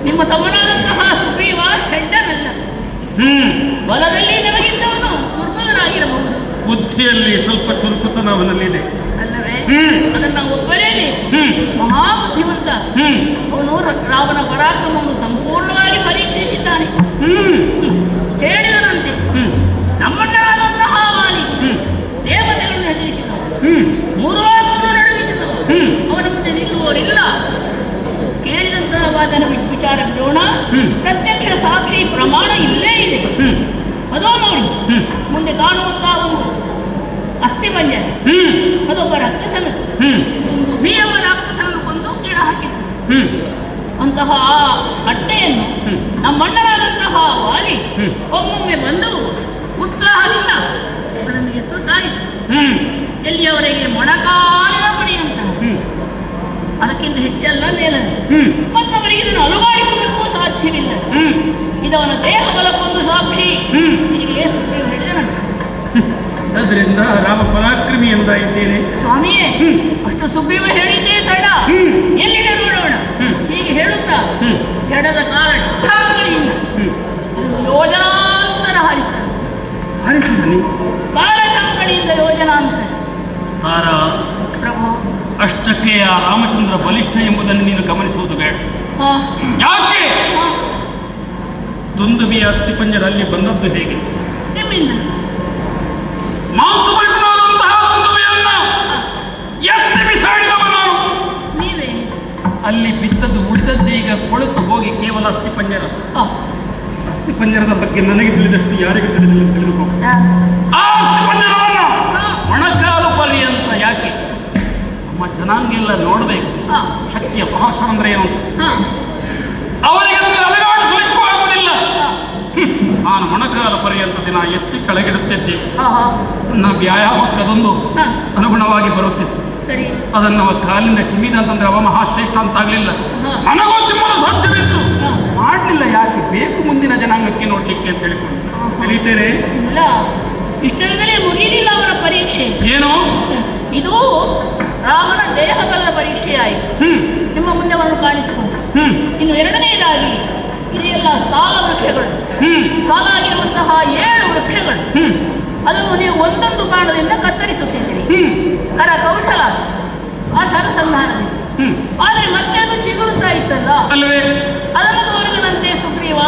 ನಿಮ್ಮ ತಮ್ಮನಾದಂತಹ ಸುಗ್ರೀವ ಹೆಡ್ಡನಲ್ಲ. ಹ್ಮ್ ಬಲದಲ್ಲಿ ನಮಗಿದ್ದವನು ದುರ್ಬಲನಾಗಿರಬಹುದು, ಬುದ್ಧಿಯಲ್ಲಿ ಸ್ವಲ್ಪ ಚುರುಕುತನ ಅವನಲ್ಲಿದೆ ಅಲ್ಲವೇ? ಹ್ಮ್ ಅದನ್ನ ಒಬ್ಬರೇನೆ ಹ್ಮ್ ಮಹಾಬುದ್ಧಿವಂತ. ಹ್ಮ್ ಅವನು ರಾವಣ ಪರಾಕ್ರಮವನ್ನು ಸಂಪೂರ್ಣವಾಗಿ ಪರೀಕ್ಷಿಸಿದ್ದಾನೆ. ಹ್ಮ್ ಹೇಳಿದನಂತೆ, ಹ್ಮ್ ನಮ್ಮಣ್ಣನಾದಂತಹ ವಾಲಿ ಹ್ಮ್ ದೇವತೆಗಳನ್ನು ಹೆದರಿಸಿದವ, ಹ್ಮ್ ಮೂರು ಲೋಕವನ್ನು ನಡುಗಿಸಿದವ, ಹ್ಮ್ ಅವನ ಮುಂದೆ ನಿಲ್ಲುವವರಿಲ್ಲ. ಕೇಳಿದಂತಹ ವಾದನ ವಿಚಾರ ಬಿಡೋಣ. ಹ್ಮ್. ಪ್ರತ್ಯಕ್ಷ ಸಾಕ್ಷಿ ಪ್ರಮಾಣ ಇಲ್ಲೇ ಇದೆ. ಹ್ಮ್ ಅದೋ ನೋಡಿ, ಹ್ಮ್ ಮುಂದೆ ಕಾಣುವಂತಹ ಒಂದು ಅಸ್ಥಿಪಂಜರ, ಹ್ಮ್ ಅದೊಬ್ಬ ರಾಕ್ಷಸನ, ಹ್ಮ್ ಒಂದು ವಿಯವ ರಾಕ್ಷಸನನ್ನು ಕೊಂದು ಕೆಳ ಹಾಕಿದ. ಹ್ಮ್ ಅಂತಹ ಆ ಅಟ್ಟೆಯನ್ನು ಹ್ಮ್. ನಮ್ಮಣ್ಣನಾದಂತಹ ವಾಲಿ ಹ್ಮ್. ಒಮ್ಮೊಮ್ಮೆ ಬಂದು ಉತ್ಸಾಹದಿಂದ ಅದನ್ನು ಎತ್ತುತ್ತಾಯಿತು. ಹ್ಮ್ ಎಲ್ಲಿಯವರೆಗೆ ಮೊಣಕಾಲಿನ ಬಡಿ ಅಂತ, ಹ್ಮ್ ಅದಕ್ಕಿಂತ ಹೆಚ್ಚಲ್ಲ ಮೇಲಲ್ಲ. ಹ್ಮ್ ಮತ್ತವರಿಗೆ ಇದನ್ನು ಅಲುಗಾಡಿಸಲಿಕ್ಕೂ ಸಾಧ್ಯವಿಲ್ಲ. ಹ್ಮ್ ಇದವನ ದೇಹ ಬಲಕ್ಕೊಂದು ಸಾಕ್ಷಿ. ಹ್ಮ್ ಹೀಗೆ ಸುಗ್ರೀವ ಹೇಳಿದನಂತೆ. ಅದರಿಂದ ರಾಮ ಪರಾಕ್ರಮಿ ಎಂದಾಯಿದ್ದೇನೆ. ಸ್ವಾಮಿಯೇ, ಹ್ಮ್. ಅಷ್ಟು ಸುಗ್ರೀವ ಹೇಳಿದ್ದೇ ತಡ, ಹ್ಮ್. ಎಲ್ಲಿದೆ ನೋಡೋಣ. ಹ್ಮ್. ಹೀಗೆ ಹೇಳುತ್ತಾ ಹ್ಮ್. ಎಡದ ಕಾಲ ಠಾಂಗಳಿಂದ ಹ್ಮ್ ಯೋಜನಾಂತರ ಹಾರಿಸಿದ. ಹರಿಸಿದನಿ ಕಾಲಟಾಂಗಳಿಂದ ಯೋಜನಾಂತರ. ತಾರ ಪ್ರಭು, ಅಷ್ಟಕ್ಕೆ ಆ ರಾಮಚಂದ್ರ ಬಲಿಷ್ಠ ಎಂಬುದನ್ನು ನೀನು ಗಮನಿಸುವುದು ಬೇಡ. ಹಾ, ಯಾಕೆ ಹಾ, ದುಂದುಬಿಯ ಅಸ್ಥಿಪಂಜರ ಅಲ್ಲಿ ಬಂದದ್ದು ಹೇಗೆ? ನಿಮ್ಮಿಂದ. ಮಾಂಸಭಕ್ಷಣವಾದಂತಹ ದುಂದುಬಿಯನ್ನ ಎತ್ತಿ ಬಿಸಾಡಿದವ ನಾನು. ನೀವೇ? ಅಲ್ಲಿ ಬಿದ್ದದ್ದು ಉಳಿದದ್ದು ಈಗ ಕೊಳೆತು ಹೋಗಿ ಕೇವಲ ಅಸ್ಥಿಪಂಜರ. ಹಾ, ಅಸ್ಥಿಪಂಜರದ ಬಗ್ಗೆ ನನಗೆ ತಿಳಿದಷ್ಟು ಯಾರಿಗೂ ತಿಳಿದಿಲ್ಲ ಅಂತ ತಿಳ್ಕೊ. ಹಾ, ಆ ಅಸ್ಥಿಪಂಜರವನ್ನ ಹಾ, ಮೊಣಕಾಲು ಪರ್ಯಂತ ಯಾಕೆ ನಮ್ಮ ಜನಾಂಗೆಲ್ಲ ನೋಡಬೇಕು. ಹಾ, ಶಕ್ತಿಯ ಪರಾಶರ ಅಂದ್ರೆ ಏನು ಅಂತ. ಹಾ, ಅವರಿಗೆ ಅದನ್ನು ಅಲುಗಾಡಿಸಲಿಕ್ಕೂ ಆಗುವುದಿಲ್ಲ. ಹಾ, ನಾನು ಮೊಣಕಾಲು ಪರ್ಯಂತ ದಿನ ಎತ್ತಿ ಕೆಳಗಿಡುತ್ತಿದ್ದೆ. ಹಾ, ಹಾ, ನನ್ನ ವ್ಯಾಯಾಮಕ್ಕೆ ಅದೊಂದು ಹಾ, ಅನುಗುಣವಾಗಿ ಬರುತ್ತಿತ್ತು. ಸರಿ. ಅದನ್ನು ಅವ ಕಾಲಿಂದ ಚಿಮ್ಮಿದ ಅಂತಂದ್ರೆ ಅವ ಮಹಾಶ್ರೇಷ್ಠ ಅಂತಾಗ್ಲಿಲ್ಲ. ಹಾ. ನನಗೂ ಚಿಮ್ಮಲು ಸಾಧ್ಯವಿತ್ತು, ಹಾ. ಮಾಡಲಿಲ್ಲ. ಯಾಕೆ ಬೇಕು ಮುಂದಿನ ಜನಾಂಗಕ್ಕೆ ನೋಡ್ಲಿಕ್ಕೆ ಅಂತ ಹೇಳಿಕೊಂಡು ಹಾ, ಹಾ. ತಿಳಿತೇನೆ. ಇಲ್ಲ, ಇಷ್ಟರಿಂದಲೇ ಮುಗಿಲಿಲ್ಲ ಅವರ ಪರೀಕ್ಷೆ. ಏನು? ಇದು ರಾಮನ ದೇಹಗಳ ಪರೀಕ್ಷೆಯಾಯಿತು. ಹ್ಮ್ ನಿಮ್ಮ ಮುಂದೆ ಅವನು ಕಾಣಿಸಿಕೊಂಡ. ಹ್ಮ್ ಇನ್ನು ಎರಡನೆಯದಾಗಿ ಇದೆಲ್ಲ ಸಾಲ ವೃಕ್ಷಗಳು, ಹ್ಮ್ ಸಾಲಾಗಿರುವಂತಹ 7 ವೃಕ್ಷಗಳು. ಹ್ಮ್ ಅದನ್ನು ನೀವು ಒಂದೊಂದು ಬಾಣದಿಂದ ಕತ್ತರಿಸುತ್ತಿದ್ದೀರಿ. ಹ್ಮ್ ಕರ ಕೌಶಲ, ಆ ಶರಸಂಧಾನದಿಂದ. ಹ್ಮ್ ಆದರೆ ಮತ್ತೆ ಅದು ಚಿಗುರುತ್ತಾ ಇತ್ತಲ್ಲ, ಅಲ್ಲವೇ? ಅದನ್ನು ತೋರಿದನಂತೆ ಸುಗ್ರೀವ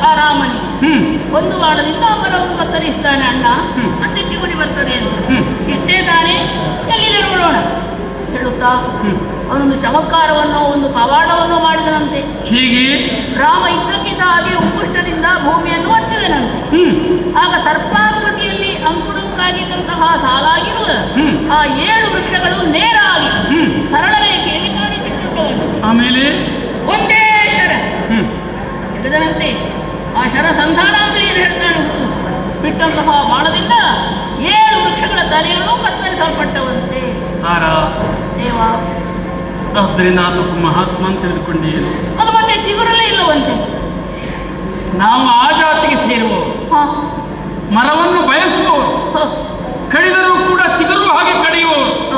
ಆ ರಾಮನಿಗೆ. ಹ್ಮ್ ಒಂದು ಬಾಣದಿಂದ ಅವರನ್ನು ಕತ್ತರಿಸ್ತಾನೆ ಅಣ್ಣ, ಹ್ಮ್. ಮತ್ತೆ ಚಿಗುರಿ ಬರ್ತದೆ ಅಂತ. ಹ್ಮ್. ಇಷ್ಟೇ ತಾನೇ, ಎಲ್ಲಿದೆ ನೋಡೋಣ ಹೇಳುತ್ತಾ ಹ್ಮ್. ಅವನೊಂದು ಚಮತ್ಕಾರವನ್ನು, ಒಂದು ಪವಾಡವನ್ನು ಮಾಡಿದನಂತೆ. ಹೀಗೆ ರಾಮ ಇದ್ದಕ್ಕಿದ್ದ ಹಾಗೆ ಉಂಗುಷ್ಟದಿಂದ ಭೂಮಿಯನ್ನು ಒತ್ತಿದನಂತೆ. ಹ್ಮ್ ಆಗ ಸರ್ಪಾಕೃತಿಯಲ್ಲಿ ಅಂಕುಡೊಂಕಾಗಿದ್ದಂತಹ ಸಾಲಾಗಿರುವ ಹ್ಮ್. ಆ 7 ವೃಕ್ಷಗಳು ನೇರಾಗಿ ಹ್ಮ್. ಸರಳ ರೇಖೆಯಲ್ಲಿ ಕಾಣಿಸಿಟ್ಟುಕೊಂಡು ಆಮೇಲೆ ಒಂದೇ ಶರ ಹ್ಮ್ ಎಳೆದನಂತೆ. ಆ ಶರ ಸಂಧಾನ ಅಂದ್ರೆ ಏನು ಹೇಳ್ತಾನೆ ಹುಟ್ಟು ಬಿಟ್ಟಂತಹ ಬಾಣದಿಂದ 7 ವೃಕ್ಷಗಳ ತಲೆಗಳು ಕತ್ತರಿಸಲ್ಪಟ್ಟವಂತೆ. ತಾರ ದೇವ, ಆದ್ದರಿಂದ ಅದಕ್ಕೂ ಮಹಾತ್ಮ ಅಂತ ತಿಳಿದುಕೊಂಡೇನು? ಅದು ಮತ್ತೆ ಚಿಗುರಲೇ ಇಲ್ಲವಂತೆ. ನಾವು ಆ ಜಾತಿಗೆ ಸೇರುವ ಹಾ, ಮರವನ್ನು ಬಯಸುವವರು, ಹ, ಕಡಿದರೂ ಕೂಡ ಚಿಗುರು ಹಾಗೆ ಕಡಿಯುವವರು. ಹ,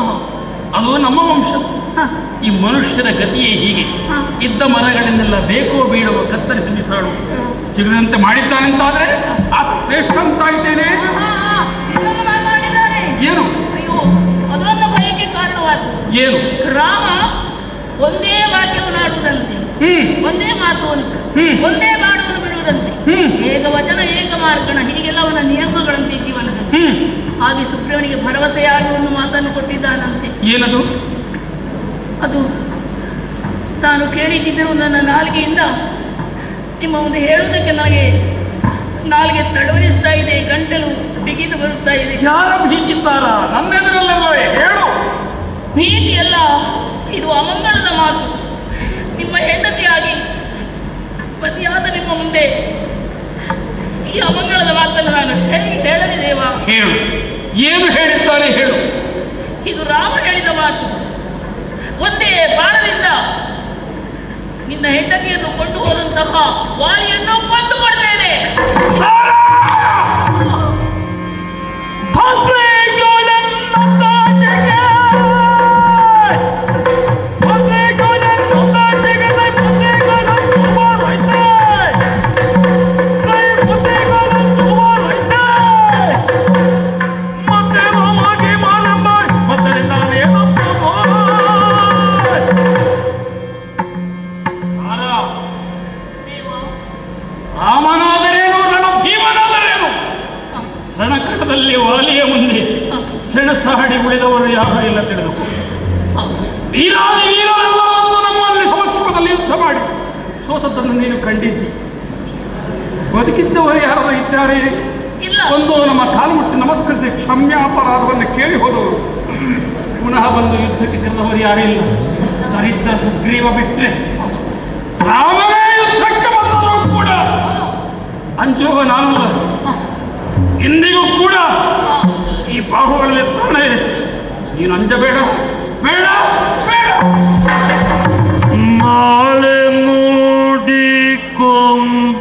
ಅದು ನಮ್ಮ ವಂಶ. ಹ, ಈ ಮನುಷ್ಯರ ಗತಿಯೇ ಹೀಗೆ. ಹ, ಇದ್ದ ಮರಗಳನ್ನೆಲ್ಲ ಬೇಕೋ ಬೇಡವೋ ಕತ್ತರಿಸಿ ಬಿಸಾಡು. ಚಿಗುರಂತೆ ಮಾಡಿದ್ದಾನೆಂತಾದ್ರೆ ಆ ಶ್ರೇಷ್ಠ ಅಂತಾಯಿದ್ದೇನೆ. ಇದನ್ನು ನಾನು ಮಾಡಿದ್ದಾನೆ. ಏನು? ಅಯ್ಯೋ, ಅದೊಂದು ಭಯಕ್ಕೆ ಕಾರಣವಾಯಿತು. ಏನು? ರಾಮ ಒಂದೇ ವಾಕ್ಯವನ್ನು ಆಡುವುದಂತೆ, ಹ್ಮ್ ಒಂದೇ ಮಾತು ಅಂತ, ಹ್ಮ್. ಒಂದೇ ಬಾಣವನ್ನು ಬಿಡುವುದಂತೆ, ಹ್ಮ್. ಏಕವಚನ ಏಕಮಾರ್ಗಣ, ಹೀಗೆಲ್ಲ ಅವನ ನಿಯಮಗಳಂತೆ ಜೀವನದಲ್ಲಿ. ಹ್ಮ್ ಹಾಗೆ ಸುಗ್ರೀವನಿಗೆ ಭರವಸೆಯಾಗಿ ಒಂದು ಮಾತನ್ನು ಕೊಟ್ಟಿದ್ದಾನಂತೆ. ಏನದು? ಅದು ತಾನು ಕೇಳಿದ್ದರೂ ನನ್ನ ನಾಲಿಗೆಯಿಂದ ನಿಮ್ಮ ಮುಂದೆ ಹೇಳುವುದಕ್ಕೆ ನನಗೆ ನಾಲಿಗೆ ತಡವರಿಸ್ತಾ ಇದೆ, ಗಂಟಲು ಬಿಗಿದು ಬರುತ್ತಾ ಇದೆ. ಯಾರು ಭೀತಿದ್ದಾರ? ನನ್ನೆದುರಲ್ಲವೇ ಹೇಳು. ಭೀತಿಯಲ್ಲ, ಇದು ಅಮಂಗಳದ ಮಾತು. ನಿಮ್ಮ ಹೆಂಡತಿಯಾಗಿ ಪತಿಯಾದ ನಿಮ್ಮ ಮುಂದೆ ಈ ಅಮಂಗಳದ ಮಾತನ್ನು ನಾನು ಹೇಳಲಿ ದೇವ. ಹೇಳು, ಏನು ಹೇಳಿದ್ದಾರೆ ಹೇಳು. ಇದು ರಾಮ ಹೇಳಿದ ಮಾತು. ಒಂದೇ ಬಾಣದಿಂದ ನಿನ್ನ ಹೆಂಡತಿಯನ್ನು ಕೊಂಡು ಹೋದಂತಹ ವಾಲಿಯನ್ನು ಕೊಂದುಕೊಳ್ತೇನೆ. ಧಾತ್ರೇಯ ಸೆಣಸಾಡಿ ಉಳಿದವರು ಯಾರು ಇಲ್ಲ ತಿಳಿದುಕೋ. ವೀರಾದಿ ವೀರರೆಲ್ಲರನ್ನು ನಮ್ಮಲ್ಲಿ ಸಮಕ್ಷಮದಲ್ಲಿ ಯುದ್ಧ ಮಾಡಿ ಸೋತದ್ದನ್ನು ನೀನು ಕಂಡಿದ್ದಿ. ಬದುಕಿದ್ದವರು ಯಾರು ಇದ್ದಾರೆ? ಇಲ್ಲ. ಒಂದು ನಮ್ಮ ಕಾಲು ಮುಟ್ಟಿ ನಮಸ್ಕರಿಸಿ ಕ್ಷಮ್ಯಾಪರಾಧವನ್ನು ಕೇಳಿ ಹೋದವರು ಪುನಃ ಬಂದು ಯುದ್ಧಕ್ಕೆ ತಿರುದವರು ಯಾರಿಲ್ಲ. ದರಿದ್ರ ಸುಗ್ರೀವ ಬಿಟ್ಟರೆ ರಾಮನೇ ಯುದ್ಧಕ್ಕೆ ಬಂದರೂ ಕೂಡ ಅಂಜುವ ನಾನಲ್ಲ. ಇಂದಿಗೂ ಕೂಡ ಈ ಬಾಹುಗಳಲ್ಲಿ ಪ್ರಾಣ ಇದೆ. ನೀನು ಅಂಜಬೇಡ, ಬೇಡ ಬೇಡ. ನಾಳೆ ನೋಡಿ ಕೊಂಬ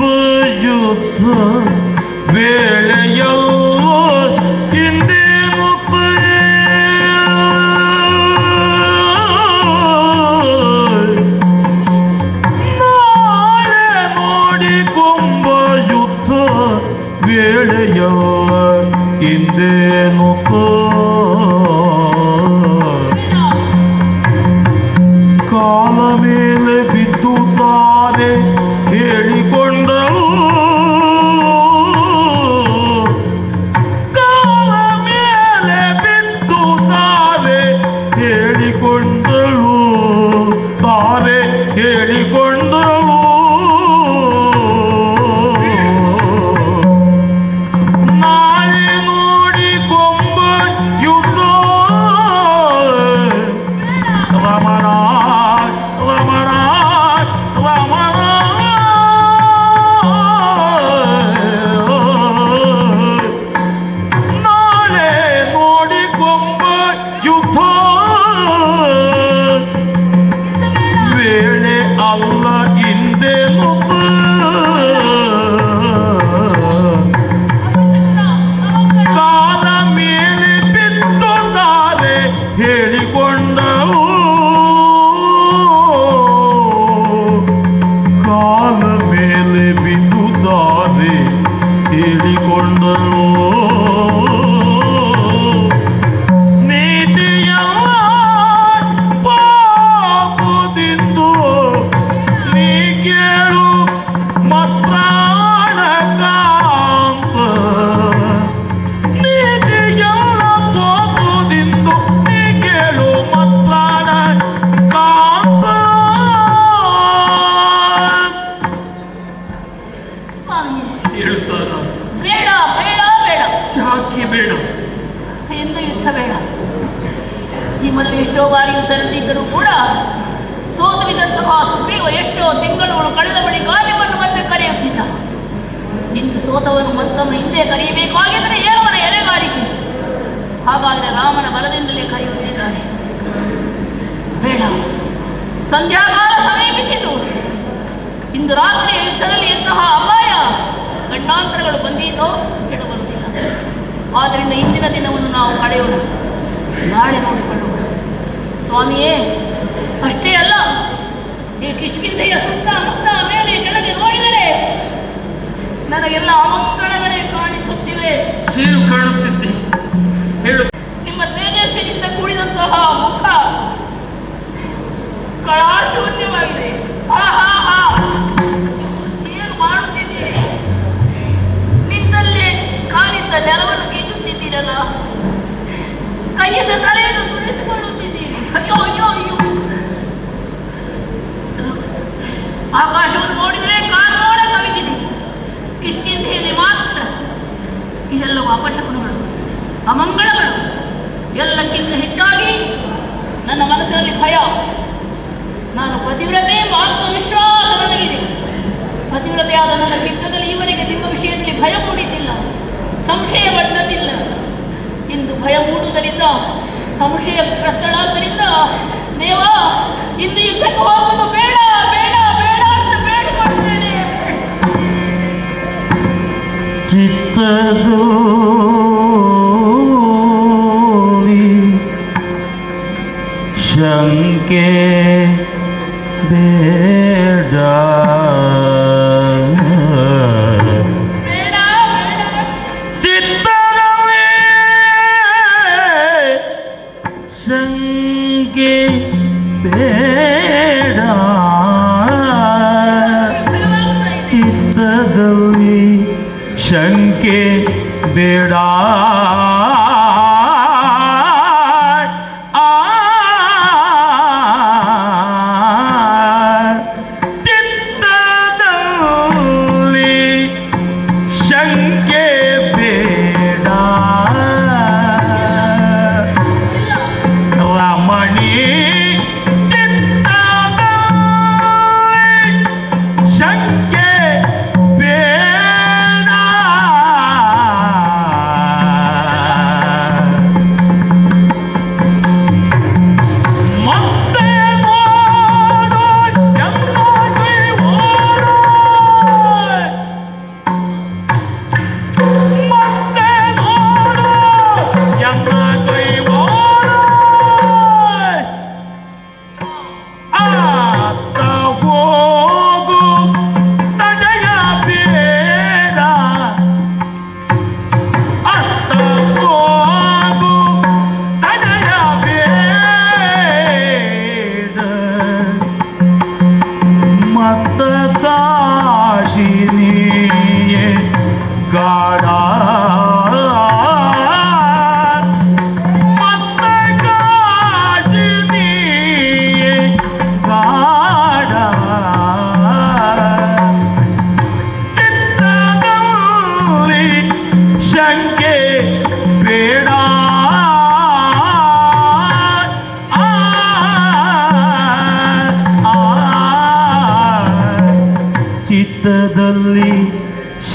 ಯುದ್ಧ ವೇಳೆಯೋ ಹಿಂದೇನು ನಾಳೆ ನೋಡಿ ಕೊಂಬ ಯುದ್ಧ ವೇಳೆಯೋ ಹಿಂದೇನು ಕಾಲ ಮೇಲೆ ಬಿದ್ದು ತಾರೆ ಹೇಳಿಕೊಂಡರು. ಕಾಲ ಮೇಲೆ ಬಿದ್ದು ತಾರೆ ಹೇಳಿಕೊಂಡಳು. ತಾರೆ ಹೇಳಿಕೊಂಡಳು. ನಾಳೆ ನೋಡಿ ಕೊಂಬ ಯುದ್ಧ ರಮಣ ರಮಣ ರಮಣ. ನಾಳೆ ನೋಡಿ ಕೊಂಬ ಯುದ್ಧ ವೇಳೆ ಅಲ್ಲ ಹಿಂದೇನು. ಕಾಲ ಮೇಲೆ ಬಿದ್ದು ತಾರೆ ಹೇಳಿಕೊಂಡವು. ಕಾಲ ಮೇಲೆ ಬಿದ್ದು ತಾರೆ ಹೇಳಿಕೊಂಡರು. ನೀತಿಯ ಪಾಪದಿಂದು ನೀ ಕೇಳು ಮತ್ರಾಣ ಕಾಂತ. ನೀತಿಯ ಪಾಪದಿಂದು ನೀ ಕೇಳು ಮತ್ರಾಣ ಕಾಂತ. ಸ್ವಾಮಿ, ಹೇಳ್ತಾರ ಬೇಡ ಬೇಡ ಬೇಡ ಯಾಕೆ ಬೇಡ? ಎಂದು ಯುದ್ಧ ಬೇಡ. ನಿಮ್ಮಲ್ಲಿ ಎಷ್ಟೋ ಬಾರಿ ಯುದ್ಧ ನಡೆದಿದ್ದರೂ ಕೂಡ ಸೋತು ಬಿದ್ದಂತಹ ಸುಗ್ರೀವ ಎಷ್ಟೋ ತಿಂಗಳುಗಳು ಕಳೆದ ಬಳಿಕ ನಿಮ್ಮನ್ನು ಮತ್ತೆ ಕರೆಯುತ್ತಿದ್ದ. ಇಂದು ಸೋತವನು ಮತ್ತೊಮ್ಮೆ ಹಿಂದೆ ಕರೆಯಬೇಕಾಗಿದ್ದರೆ ಏವನ ಎಲೆಗಾರಿಕೆ. ಹಾಗಾದರೆ ರಾಮನ ಬಲದಿಂದಲೇ ಕರೆಯುತ್ತಿದ್ದಾನೆ. ಬೇಡ, ಸಂಧ್ಯಾಕಾಲ ಸಮೀಪಿಸಿತು. ಇಂದು ರಾತ್ರಿಯ ಯುದ್ಧದಲ್ಲಿ ಎಂತಹ ಅಪಾಯ ಗಂಡಾಂತರಗಳು ಬಂದಿದ್ದೋ ಹೇಳಬರುವುದಿಲ್ಲ. ಆದ್ದರಿಂದ ಇಂದಿನ ದಿನವನ್ನು ನಾವು ಕಳೆಯೋಣ, ನಾಳೆ ನೋಡಿಕೊಳ್ಳೋಣ. ಸ್ವಾಮಿಯೇ, ಅಷ್ಟೇ ಅಲ್ಲ, ಈ ಕಿಷ್ಕಿಂಧೆಯ ಸುತ್ತಮುತ್ತ ಮೇಲೆ ಕೆಳಗೆ ನೋಡಿದರೆ ನನಗೆಲ್ಲ ಅಮಕ್ಕಳಗಳೇ ಕಾಣಿಸುತ್ತಿವೆ. ನೀನು ಕಾಣುತ್ತಿದ್ದೆ, ಹೇಳು. ನಿಮ್ಮ ತೇಜಸ್ಸಿನಿಂದ ಕೂಡಿದಂತಹ ಮುಖ ಕಳಾಶೂನ್ಯವಾಗಿದೆ. ಆಹಾ, ಏನು ಮಾಡುತ್ತಿದ್ದೀರಿ? ನಿನ್ನಲ್ಲೇ ಕಾಲಿದ್ದ ನೆಲವನ್ನು ಕಿತ್ತುತ್ತಿದ್ದೀರಲ್ಲ, ಕೈಯಿಂದ ತಲೆಯನ್ನು ಸುರಿಸಿಕೊಳ್ಳುತ್ತಿದ್ದೀರಿ. ಅಯ್ಯೋ ಅಯ್ಯೋ ಅಯ್ಯೋ. ಆಕಾಶವನ್ನು ನೋಡಿದರೆ ಕಾನೋಡ ಕವಿದಿದೆ. ಕಿಷ್ಕಿಂಧೆಯಲ್ಲಿ ಮಾತ್ರ ಇದೆಲ್ಲವೂ ಅಪಶಕುನಗಳು, ಅಮಂಗಳಗಳು. ಎಲ್ಲಕ್ಕಿಂತ ಹೆಚ್ಚಾಗಿ ನನ್ನ ಮನಸ್ಸಿನಲ್ಲಿ ಭಯ. ನಾನು ಪತಿವ್ರತೆ ಎಂಬ ಆತ್ಮವಿಶ್ವಾಸ ನನಗಿದೆ. ಪತಿವ್ರತೆಯಾದ ನನ್ನ ಚಿತ್ತದಲ್ಲಿ ಇವರಿಗೆ ನಿಮ್ಮ ವಿಷಯದಲ್ಲಿ ಭಯ ಮೂಡಿದ್ದಿಲ್ಲ, ಸಂಶಯ ಪಟ್ಟದಿಲ್ಲ. ಇಂದು ಭಯ ಮೂಡುವುದರಿಂದ, ಸಂಶಯಗ್ರಸ್ತಳಾದ್ದರಿಂದ ದೇವ, ಇಂದು ಯುದ್ಧಕ್ಕೆ ಹೋಗುವುದು ಬೇಡ ಬೇಡ ಬೇಡ ಅಂತ ಬೇಡಿಕೊಳ್ಳುತ್ತೇನೆ. ಚಿತ್ತದೋರಿ ಶಂಕೆ ಬೇಡ. ಚಿತ್ತದವೇ ಶಂಕೆ ಬೇಡ. ಚಿತ್ತದಲ್ಲಿ ಶಂಕೆ ಬೇಡ.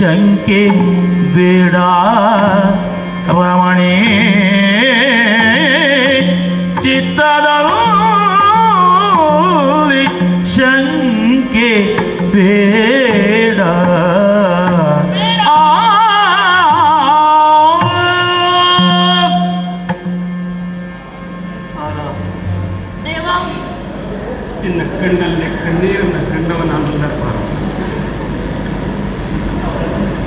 ಶಂಕೆ ಬೇಡ ರಮಣಿ ಚಿತ್ತದಲ್ಲಿ ಶಂಕೆ ಬೇಡ ದೇವಾ, ನಿನ್ನ ಕಣ್ಣಲ್ಲಿ ಕಣ್ಣೀರನ್ನು ಕಂಡವನಾನಲ್ಲ.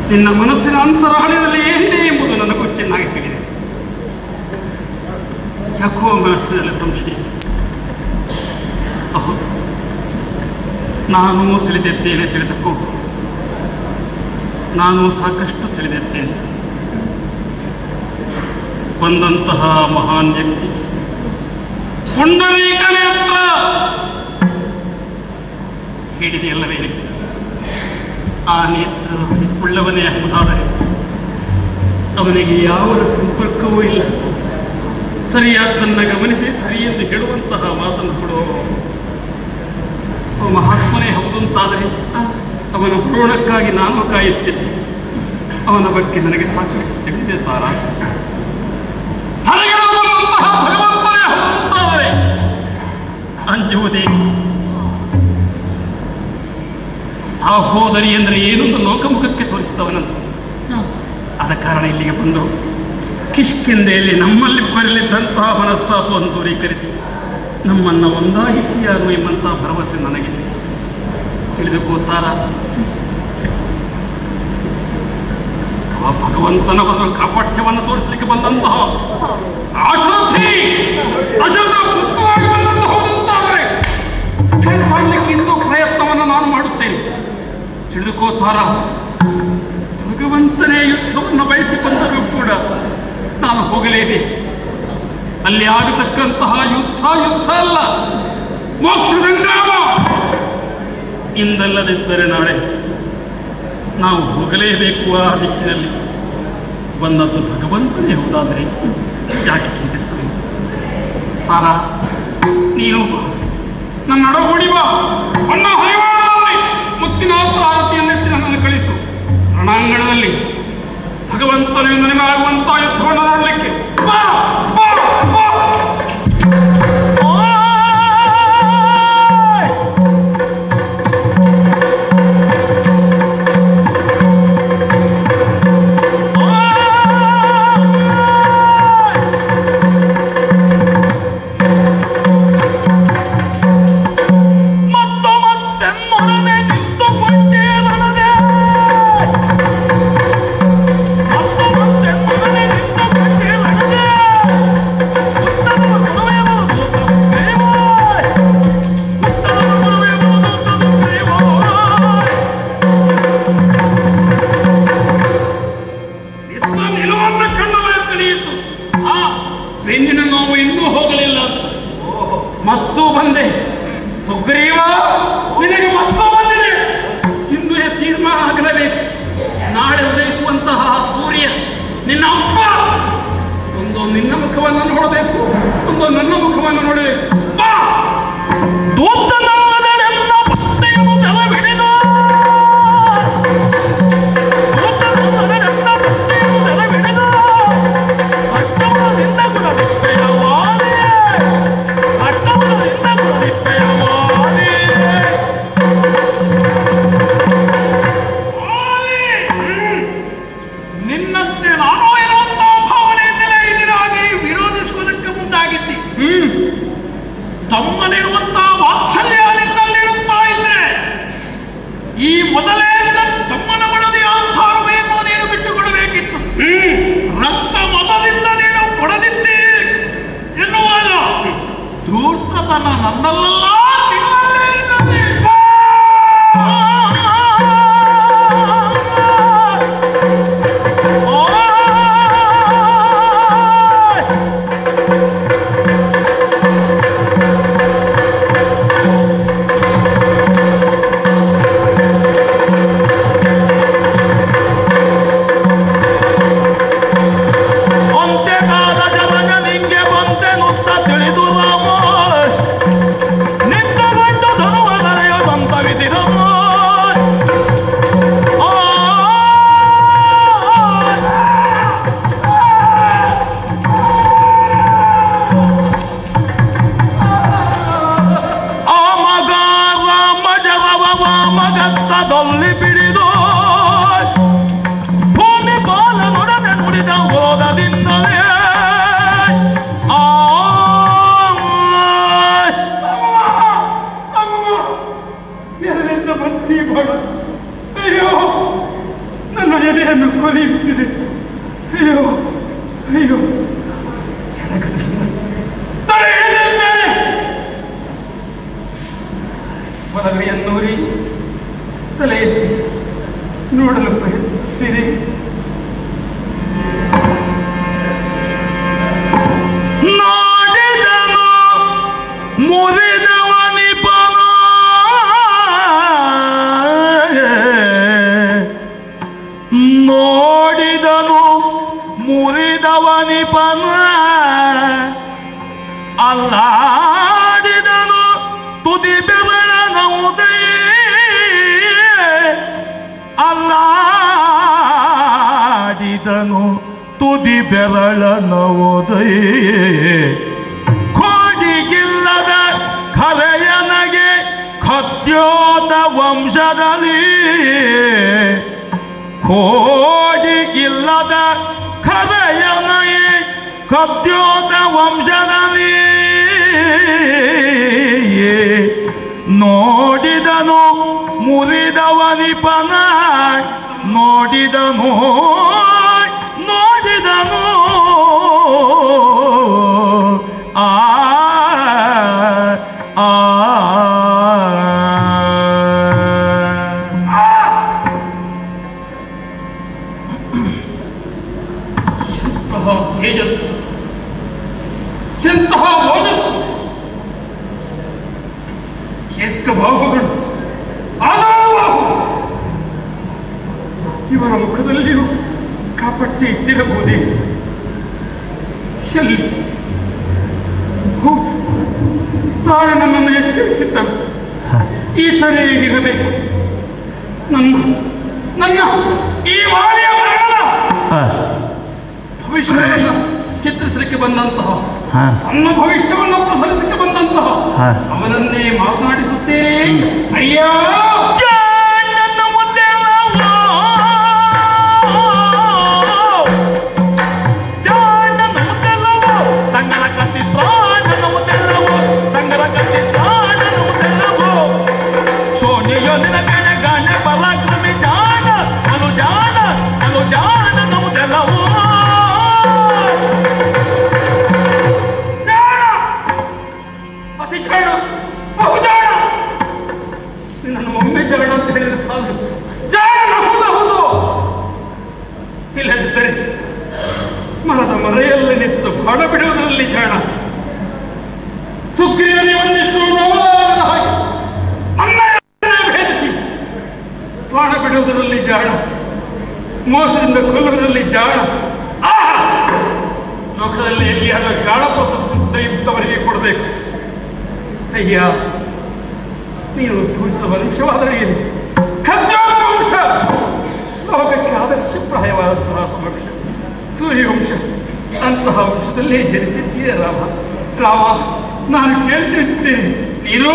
ನಿನ್ನ ಮನಸ್ಸಿನ ಅಂತರಾಳದಲ್ಲಿ ಏನಿದೆ ಎಂಬುದು ನನಗೂ ಚೆನ್ನಾಗಿ ತಿಳಿದಿದೆ. ಯಾಕೋ ಮನಸ್ಸಿನಲ್ಲಿ ಸಂಶಯ. ಹೌದು, ನಾನು ತಿಳಿದಿದ್ದೇನೆ. ತಿಳಿದಕ್ಕೂ ನಾನು ಸಾಕಷ್ಟು ತಿಳಿದಿದ್ದೇನೆ. ಬಂದಂತಹ ಮಹಾನ್ ವ್ಯಕ್ತಿ ಪುಂಡರೀಕನೇ ಹತ್ರ ಹೇಳಿದೆಯಲ್ಲವೇ, ಆ ನೇತ್ರ ಉಳ್ಳವನೇ ಎಂಬುದಾದರೆ ಅವನಿಗೆ ಯಾವ ಸಂಪರ್ಕವೂ ಇಲ್ಲ. ಸರಿಯಾದ್ದನ್ನು ಗಮನಿಸಿ ಸರಿ ಎಂದು ಹೇಳುವಂತಹ ಮಾತನ್ನು ಕೊಡುವ ಮಹಾತ್ಮನೇ ಹೌದಂತಾದರೆ ಅವನ ಪೂರ್ಣಕ್ಕಾಗಿ ನಾನು ಕಾಯುತ್ತಿದ್ದೆ. ಅವನ ಬಗ್ಗೆ ನನಗೆ ಸಾಕಷ್ಟು ತಿಳಿದಿದೆ ಸಾರ. ಭಗವಂತನೇ ಹೌದಂತಾದರೆ ಅಂಜುವುದೇ. ಸಹೋದರಿ ಅಂದರೆ ಏನೊಂದು ಲೋಕಮುಖಕ್ಕೆ ತೋರಿಸಿದವನಂತ. ಆದ ಕಾರಣ ಇಲ್ಲಿಗೆ ಬಂದು ಕಿಷ್ಕಿಂದೆಯಲ್ಲಿ ನಮ್ಮಲ್ಲಿ ಬರಲಿದ್ದಂತಹ ಮನಸ್ತಾಪವನ್ನು ದೂರೀಕರಿಸಿ ನಮ್ಮನ್ನು ಒಂದಾಗಿಸಿಯಾರು ಎಂಬಂತಹ ಭರವಸೆ ನನಗಿದೆ. ತಿಳಿದುಕೋತಾರ ಆ ಭಗವಂತನ ಒಂದು ಕಾಪಟ್ಯವನ್ನು ತೋರಿಸಲಿಕ್ಕೆ ಬಂದಂತಹ ಮುಕ್ತವಾಗಿ ಬಂದಂತಹ ಹೋದಂತಾದರೆ ಮಾಡಲಿಕ್ಕೆ ಇಂದು ಪ್ರಯತ್ನವನ್ನು ನಾನು ಮಾಡುತ್ತೇನೆ. ತಿಳಿದುಕೋತಾರ ಭಗವಂತನೇ ಯುದ್ಧವನ್ನು ಬಯಸಿ ಬಂದರೂ ಕೂಡ ನಾನು ಹೋಗಲೇಬೇಕು. ಅಲ್ಲಿ ಆಗತಕ್ಕಂತಹ ಯುದ್ಧ ಅಲ್ಲ, ಮೋಕ್ಷ ಸಂಗ್ರಾಮ. ಇಂದಲ್ಲದಿದ್ದರೆ ನಾಳೆ ನಾವು ಹೋಗಲೇಬೇಕು. ಆ ದಿಕ್ಕಿನಲ್ಲಿ ಬಂದದ್ದು ಭಗವಂತನೇ ಹೌದಾದರೆ ಯಾಕೆ ಚಿಂತಿಸಬೇಕು? ಸಾರ, ನೀನು ನನ್ನ ಅಡಗೂಡಿ ಬಾ. ಅಣ್ಣ ಹರಿವಾಣದಲ್ಲಿ ಮುತ್ತಿನ ಆರತಿಯನ್ನೆತ್ತಿ ನನ್ನನ್ನು ಕಳಿಸು. ರಣಾಂಗಣದಲ್ಲಿ ಭಗವಂತನಿಂದ ನಿಮಗಾಗುವಂತಹ ಯುದ್ಧವನ್ನು ನೋಡಲಿಕ್ಕೆ ಬಾ, ಬಾ, ಬಾ. ಬೆನ್ನಿನ ನೋವು ಇನ್ನೂ ಹೋಗಲಿಲ್ಲ. ಮತ್ತೂ ಬಂದೆ. ಸುಗ್ರೀವ, ನಿನಗೆ ಮತ್ತೂ ಬಂದಿದೆ. ಇಂದು ತೀರ್ಮಾನ ಆಗಲೇಬೇಕು. ನಾಳೆ ಉದಯಿಸುವಂತಹ ಸೂರ್ಯ ನಿನ್ನ ಅಪ್ಪ. ಒಂದು ನಿನ್ನ ಮುಖವನ್ನು ನೋಡಬೇಕು, ಒಂದು ನನ್ನ ಮುಖವನ್ನು ನೋಡಬೇಕು. ಬಾ. ನಿನ್ನಂತೆ ನಾನು ಇರುವಂತಹ ಭಾವನೆಯಿಂದಲೇ ಇದರಾಗಿ ವಿರೋಧಿಸುವುದಕ್ಕೆ ಮುಂದಾಗಿದ್ದಿ. ತಮ್ಮನಿರುವಂತಹ ವಾತ್ಸಲ್ಯ ಅಲ್ಲಾಡಿದನು ತುದಿ ಬೆರಳನ ಉದಯ ಅಲ್ಲಾಡಿದನು ತುದಿ ಬೆರಳನ ಉದಯ ಕೋಡಿಗಿಲ್ಲದ ಖರೆಯನಗೆ ಖದ್ಯೋತ ವಂಶದಲ್ಲಿ ಕೋಡಿಗಿಲ್ಲದ ಖರೆಯನಗೆ ಖದ್ಯೋತ ವಂಶದಲ್ಲಿ ನೋಡಿದನು ಮುರಿದವನಿಪನ ನೋಡಿದನು ಆ ಆ ತೇಜಸ್ಸು, ಎಂತಹ ಓಜಸ್ಸು, ಎಕ್ಕ ಬಾಹುಗಳು, ಆದಾಬಾಹು. ಇವರ ಮುಖದಲ್ಲಿಯೂ ಕಾಪಟ್ಟಿ ಇಟ್ಟಿರಬಹುದೇ? ಎಲ್ಲಿ? ಹೌದು, ತಾನು ನನ್ನನ್ನು ಎಚ್ಚರಿಸಿದ್ದನು. ಈ ತರ ಇರಬೇಕು. ನನ್ನ ಈ ವಾಣಿಯ ಮರಣ ಭವಿಷ್ಯವನ್ನು ಚಿತ್ರಿಸಲಿಕ್ಕೆ ಬಂದಂತಹ, ತನ್ನ ಭವಿಷ್ಯವನ್ನು ಪ್ರಸರಿಸಲಿಕ್ಕೆ ಬಂದಂತಹ ಅವನನ್ನೇ ಮಾತನಾಡಿಸುತ್ತೇನೆ. ಅಯ್ಯೋ ಮರದ ಮರೆಯಲ್ಲಿ ನಿಂತು ಬಾಣ ಬಿಡುವುದರಲ್ಲಿ ಜಾಣ. ಸುಗ್ರೀವನಿಗೆ ಒಂದಿಷ್ಟು ಭೇದಿಸಿ ಬಾಣ ಬಿಡುವುದರಲ್ಲಿ ಜಾಣ, ಮೋಸದಿಂದ ಕೊಲ್ಲುವುದರಲ್ಲಿ ಜಾಣ. ಲೋಕದಲ್ಲಿ ಎಲ್ಲಿಯಾದ ಜಾಣ ಪ್ರಸಕ್ತವರಿಗೆ ಕೊಡಬೇಕು. ಅಯ್ಯ, ನೀನು ಉದ್ಭವಿಸಿದ ವಂಶವಾದರೆ ಏನು? ವಂಶ ಲೋಕಕ್ಕೆ ಆದರ್ಶಪ್ರಾಯವಾದಂತಹ ವಂಶ, ಸೂರ್ಯವಂಶ. ಅಂತಹ ವಂಶದಲ್ಲೇ ಜನಿಸಿದ್ದೀಯ ರಾಮ. ನಾನು ಕೇಳ್ತಿರ್ತೇನೆ, ನೀನು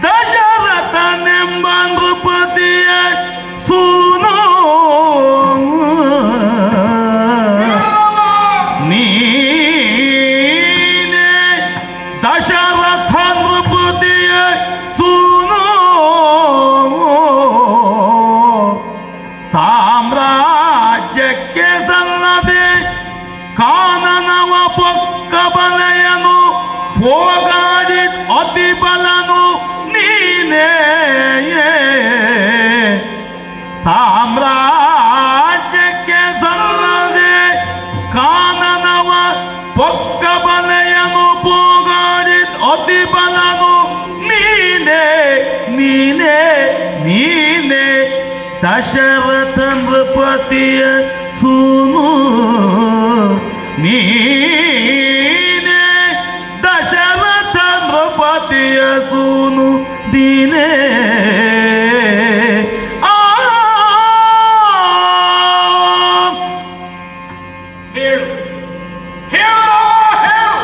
ದಶರಥನೆಂಬ ನೃಪತಿಯ ಸೂನು, ನೀನೇ ದಶರಥ ನೃಪತಿಯ ಸೂನು, ಸಾಮ್ರಾಜ್ಯಕ್ಕೆ ಸಲ್ಲದೆ ಕಾನನವ ಪೊಕ್ಕ ಬಲೆಯನು ಹೋಗಾಡಿ ಅತಿ ಬಲನು ನೀನೇ. ಸಾಮ್ರಾಜ್ಯಕ್ಕೆ ಸಲ್ಲದೆ ಕಾನನವ ಪೊಕ್ಕ ಬಲೆಯನು ಹೋಗಾಡಿ ಅತಿ ಬಲನು ನೀನೇ. ನೀನೇ ನೀನೇ ದಶರಥ ನೃಪತಿಯ ಸೂನು, ನೀನೇ ದಶರಥ ನೃಪತಿಯ ಸೂನು ದೀನೇ. ಹೇಳು ಹೇಳು ಹೇಳು.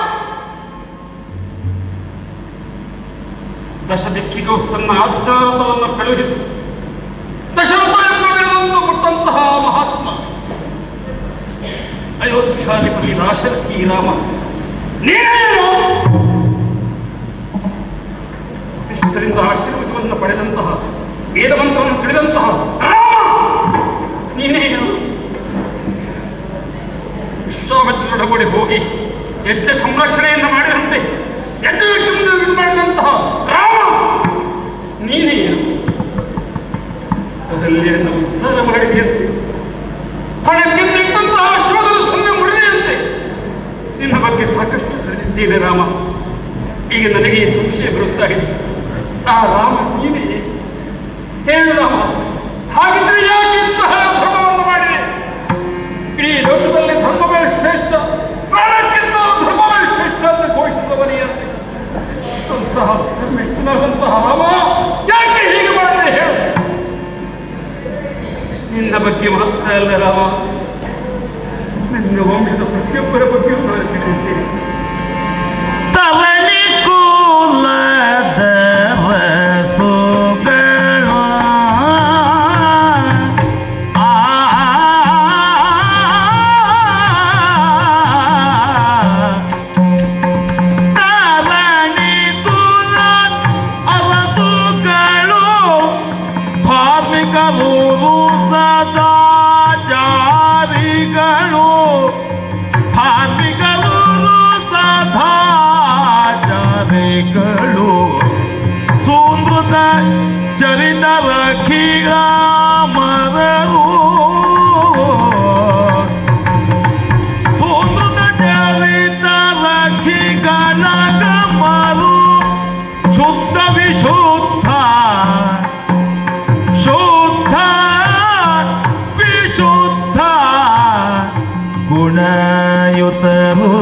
ದಶ ದಿಕ್ಕಿಗೂ ತನ್ನ ಆಸ್ಥಾನವನ್ನು ಕಳುಹಿಸಿ ದಶರಥನನ್ನು ಕೊಟ್ಟಂತಹ ಮಹಾತ್ಮ ಅಯೋಧ್ಯಾಧಿಪತಿ ರಾಶರಥಿ ರಾಮ, ನೀನೇನು ಕೃಷ್ಣರಿಂದ ಆಶೀರ್ವಾದವನ್ನು ಪಡೆದಂತಹ, ವೇದವಂತವನ್ನು ತಿಳಿದಂತಹ ರಾಮ, ನೀನೇನು ವಿಶ್ವಾಮಿತ್ರರೊಡಗೂಡಿ ಹೋಗಿ ಯಜ್ಞ ಸಂರಕ್ಷಣೆಯನ್ನು ಮಾಡಿದಂತೆ ಯಜ್ಞ ಮಾಡಿದಂತಹ ರಾಮ, ನೀನೇನು ಅದರಲ್ಲಿ ಉದ್ಧಾರ ಮಾಡಿದೆಯಂತೆ. ಹಣಕ್ಕೆ ನಿಂತಹ ಶೋಧನ ಸೊನ್ನೆ ಮುಡಿದೆಯಂತೆ. ನಿನ್ನ ಬಗ್ಗೆ ಸಾಕಷ್ಟು ಸರಿದಿದ್ದೇನೆ ರಾಮ. ಈಗ ನನಗೆ ಸಂಶಯ ಬರುತ್ತಾ ಇದೆ. ಆ ರಾಮ ನೀನೇ? ಹೇಳು ರಾಮ, ಹಾಗಿದ್ರೆ ಯಾಕೆ ಇಂತಹ ಭ್ರಮವನ್ನು ಮಾಡಿದೆ? ನಿನ್ನ ವಂಶದ ಪ್ರತಿಯೊಬ್ಬರ ಬಗ್ಗೆಯೂ ನಾನು ತಿಳಿದಿದ್ದೇನೆ. ತವನಿ ಕೂಲದ ಚರಿತ ರಖಿಗ ಮರರು ಸೂಂದ್ರದ ಚರಿತ ರಖಿಗನ ಗಮರು ಶುದ್ಧ ವಿಶುದ್ಧ ಶುದ್ಧ ವಿಶುದ್ಧ ಗುಣಯುತರು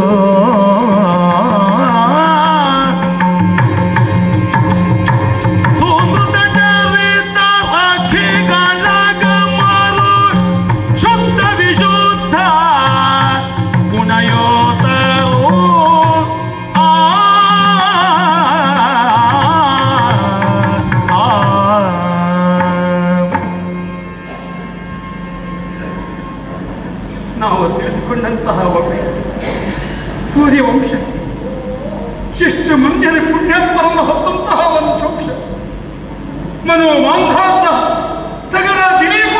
ನಾವು ತಿಳಿದುಕೊಂಡಂತಹ ವಂಶ ಸೂರ್ಯವಂಶ, ಶಿಷ್ಯ ಮಂದಿರ ಪುಣ್ಯಾತ್ಮರನ್ನು ಹೊತ್ತಂತಹ ವಂಶ, ಮನೋಮಾಂಧಾರ್ಥ ಸಗರ ದಿಲೀಪ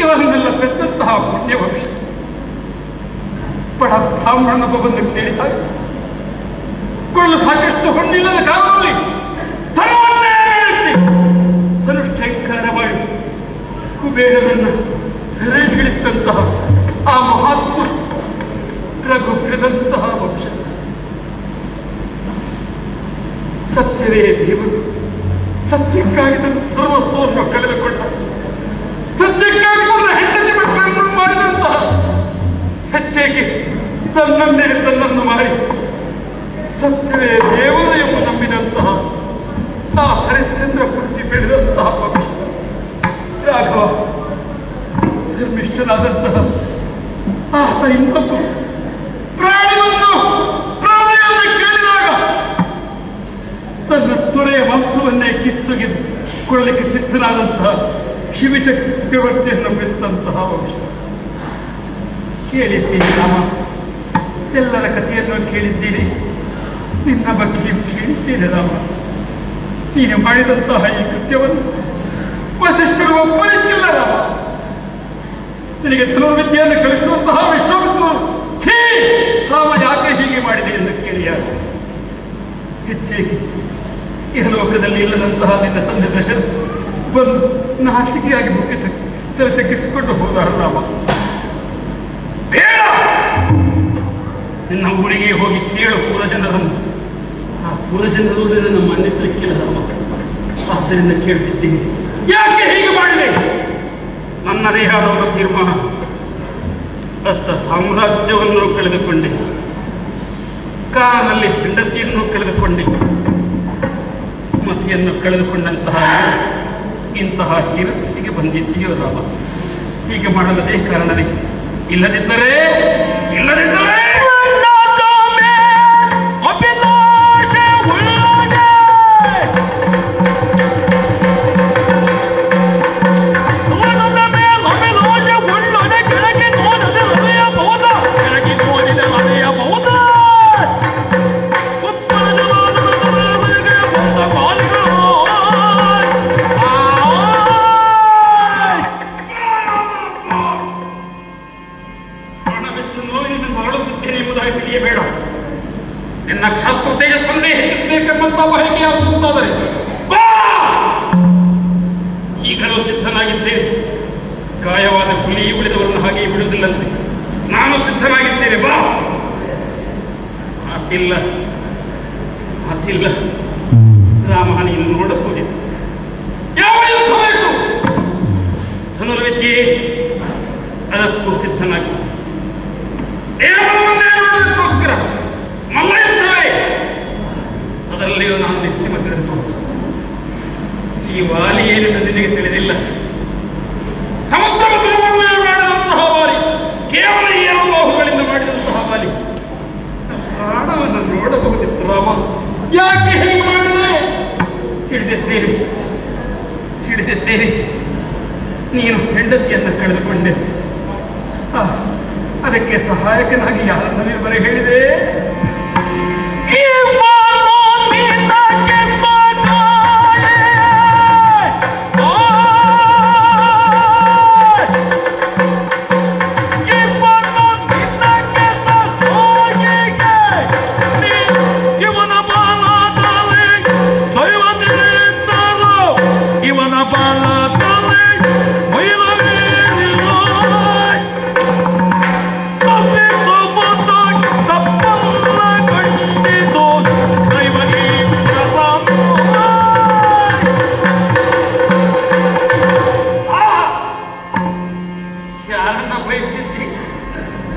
ಇವರನ್ನೆಲ್ಲ ಪೆದ್ದಂತಹ ಪುಣ್ಯವಂಶ. ಬಡ ಬ್ರಾಹ್ಮಣನೊಬ್ಬ ಬಂದು ಕೇಳಿದಾಗ ಕೊಳ್ಳು ಸಾಕಷ್ಟು ಹೊಂದಿಲ್ಲದ ಕಾಲದಲ್ಲಿ ಧರ್ಮವನ್ನೇ ಅನುಷ್ಠಾನ ಮಾಡಿ ಕುಬೇರನನ್ನು ಸೆರೆಗಿಳಿಸಿದಂತಹ ಆ ಮಹಾತ್ಮ ರಘುಪ್ರದಂತಹ ವಂಶ. ಸತ್ಯವೇ ದೇವರು, ಸತ್ಯಕ್ಕಾಗಿ ತನ್ನ ಸರ್ವಸ್ವವನ್ನು ಕಳೆದುಕೊಂಡ, ಸತ್ಯಕ್ಕಾಗಿ ತನ್ನ ಹೆಂಡತಿ ಮಕ್ಕಳನ್ನು ಮಾಡಿದಂತಹ, ಹೆಚ್ಚೇಗೆ ತನ್ನನ್ನು ಮಾಡಿ ಸತ್ಯವೇ ದೇವರು ಎಂಬ ನಂಬಿದಂತಹ ಆ ಹರಿಶ್ಚಂದ್ರ ಪೂರ್ತಿ ಬೆಳೆದಂತಹ ವಂಶ. ರಾಘವ ಧರ್ಮಿಷ್ಠನಾದಂತಹ ಆತ ಇನ್ನೊಂದು ಪ್ರಾಣಿಯನ್ನು ಪ್ರಾಣಿಯನ್ನು ಕೇಳಿದಾಗ ತನ್ನ ತೊರೆಯ ಮಾಂಸವನ್ನೇ ಕಿತ್ತೊಗೆದು ಕೊಡಲಿಕ್ಕೆ ಸಿದ್ಧನಾದಂತಹ ಶಿವಚಕ್ರವರ್ತಿಯನ್ನು ಬೆಳೆದಂತಹ ವಂಶ. ಕೇಳಿದ್ದೀನಿ ರಾಮ, ಎಲ್ಲರ ಕಥೆಯನ್ನು ಕೇಳಿದ್ದೀನಿ, ನಿನ್ನ ಬಗ್ಗೆ ಕೇಳಿದ್ದೇನೆ ರಾಮ. ನೀನು ಮಾಡಿದಂತಹ ಈ ಕೃತ್ಯವನ್ನು ವಸಿಷ್ಠರು ಒಪ್ಪಲಿಕ್ಕಿಲ್ಲ ರಾಮ. ನಿನಗೆ ಧನುರ್ವಿದ್ಯೆಯನ್ನು ಕಲಿಸುವಂತಹ ವಿಶ್ವಾಮಿತ್ರರು ರಾಮ ಯಾಕೆ ಹೀಗೆ ಮಾಡಿದೆ ಎಂದು ಕೇಳಿಯಾಗ ಹೆಚ್ಚೇಗೆ ಇಹಲೋಕದಲ್ಲಿ ಇಲ್ಲದಂತಹ ನಿನ್ನ ತಂದೆ ದಶರಥ ಬಂದು ನಾಚಿಕೆಯಾಗಿ ಮುಖ್ಯ ತಲೆ ತೆಗೆಸಿಕೊಂಡು ಹೋದ ರಾಮ. ಬೇಡ, ನಿನ್ನ ಊರಿಗೆ ಹೋಗಿ ಕೇಳು ಪೂರ್ವಜನರನ್ನು. ಆ ಪೂರ್ವಜನರು ನನ್ನ ಮನ್ನಿಸಲಿಕ್ಕಿಲ್ಲ ರಾಮ. ಆದ್ದರಿಂದ ಕೇಳ್ತಿದ್ದೀನಿ, ಯಾಕೆ ಹೀಗೆ ಮಾಡಿದೆ? ನನ್ನದೇ ಆದ ತೀರ್ಮಾನ. ಅಷ್ಟ ಸಾಮ್ರಾಜ್ಯವನ್ನು ಕಳೆದುಕೊಂಡೆ, ಕಾಲದಲ್ಲಿ ಹೆಂಡತಿಯನ್ನು ಕಳೆದುಕೊಂಡೆ, ಮತಿಯನ್ನು ಕಳೆದುಕೊಂಡಂತಹ ಇಂತಹ ಹೀರಸ್ಥಿತಿಗೆ ಬಂದಿದ್ದೀಯೋ ರಾಮ. ಹೀಗೆ ಮಾಡಲದೇ ಕಾರಣವೇ. ಇಲ್ಲದಿದ್ದರೆ ನಕ್ಷತ್ರ ತೇಜಸ್ಸನ್ನೇ ಹೆಚ್ಚಿಸಬೇಕೆಂಬಂತ ಬಯಕೆಯಾಗುತ್ತಾದರೆ ಈಗಲೂ ಸಿದ್ಧನಾಗಿದ್ದೇನೆ. ಗಾಯವಾದ ಹುಲಿ ಉಳಿದವರನ್ನು ಹಾಗೆ ಬಿಡುವುದಿಲ್ಲಂತೆ. ನಾನು ಸಿದ್ಧನಾಗಿದ್ದೇನೆ, ಬಾ. ಮಾತಿಲ್ಲ ರಾಮ, ನೀನು ನೋಡಬಹುದಿತ್ತು. ಯಾವ ಯುದ್ಧ ಬೇಕು? ಧನುರ್ವಿದ್ಯೆ, ಅದಕ್ಕೂ ಸಿದ್ಧನಾಗಿ ದೇವರನ್ನೇ ಮಲ್ಲಯುದ್ಧವೇ, ಅದರಲ್ಲಿಯೂ ನಾನು ನಿಶ್ಚಿಮ ತಿಳಿದುಕೊಂಡು ಈ ವಾಲಿ ಏನೆಂದು ನಿನಗೆ ತಿಳಿದಿಲ್ಲ. ಸಮುದ್ರ ಮಾಡಿದಂತಹ ವಾಲಿ ಕೇವಲ ಏನೋ ಅದಕ್ಕೆ ಸಹಾಯಕನಾಗಿ ಯಾರನ್ನು ನೀವು ಬರೀ ಹೇಳಿದೆ?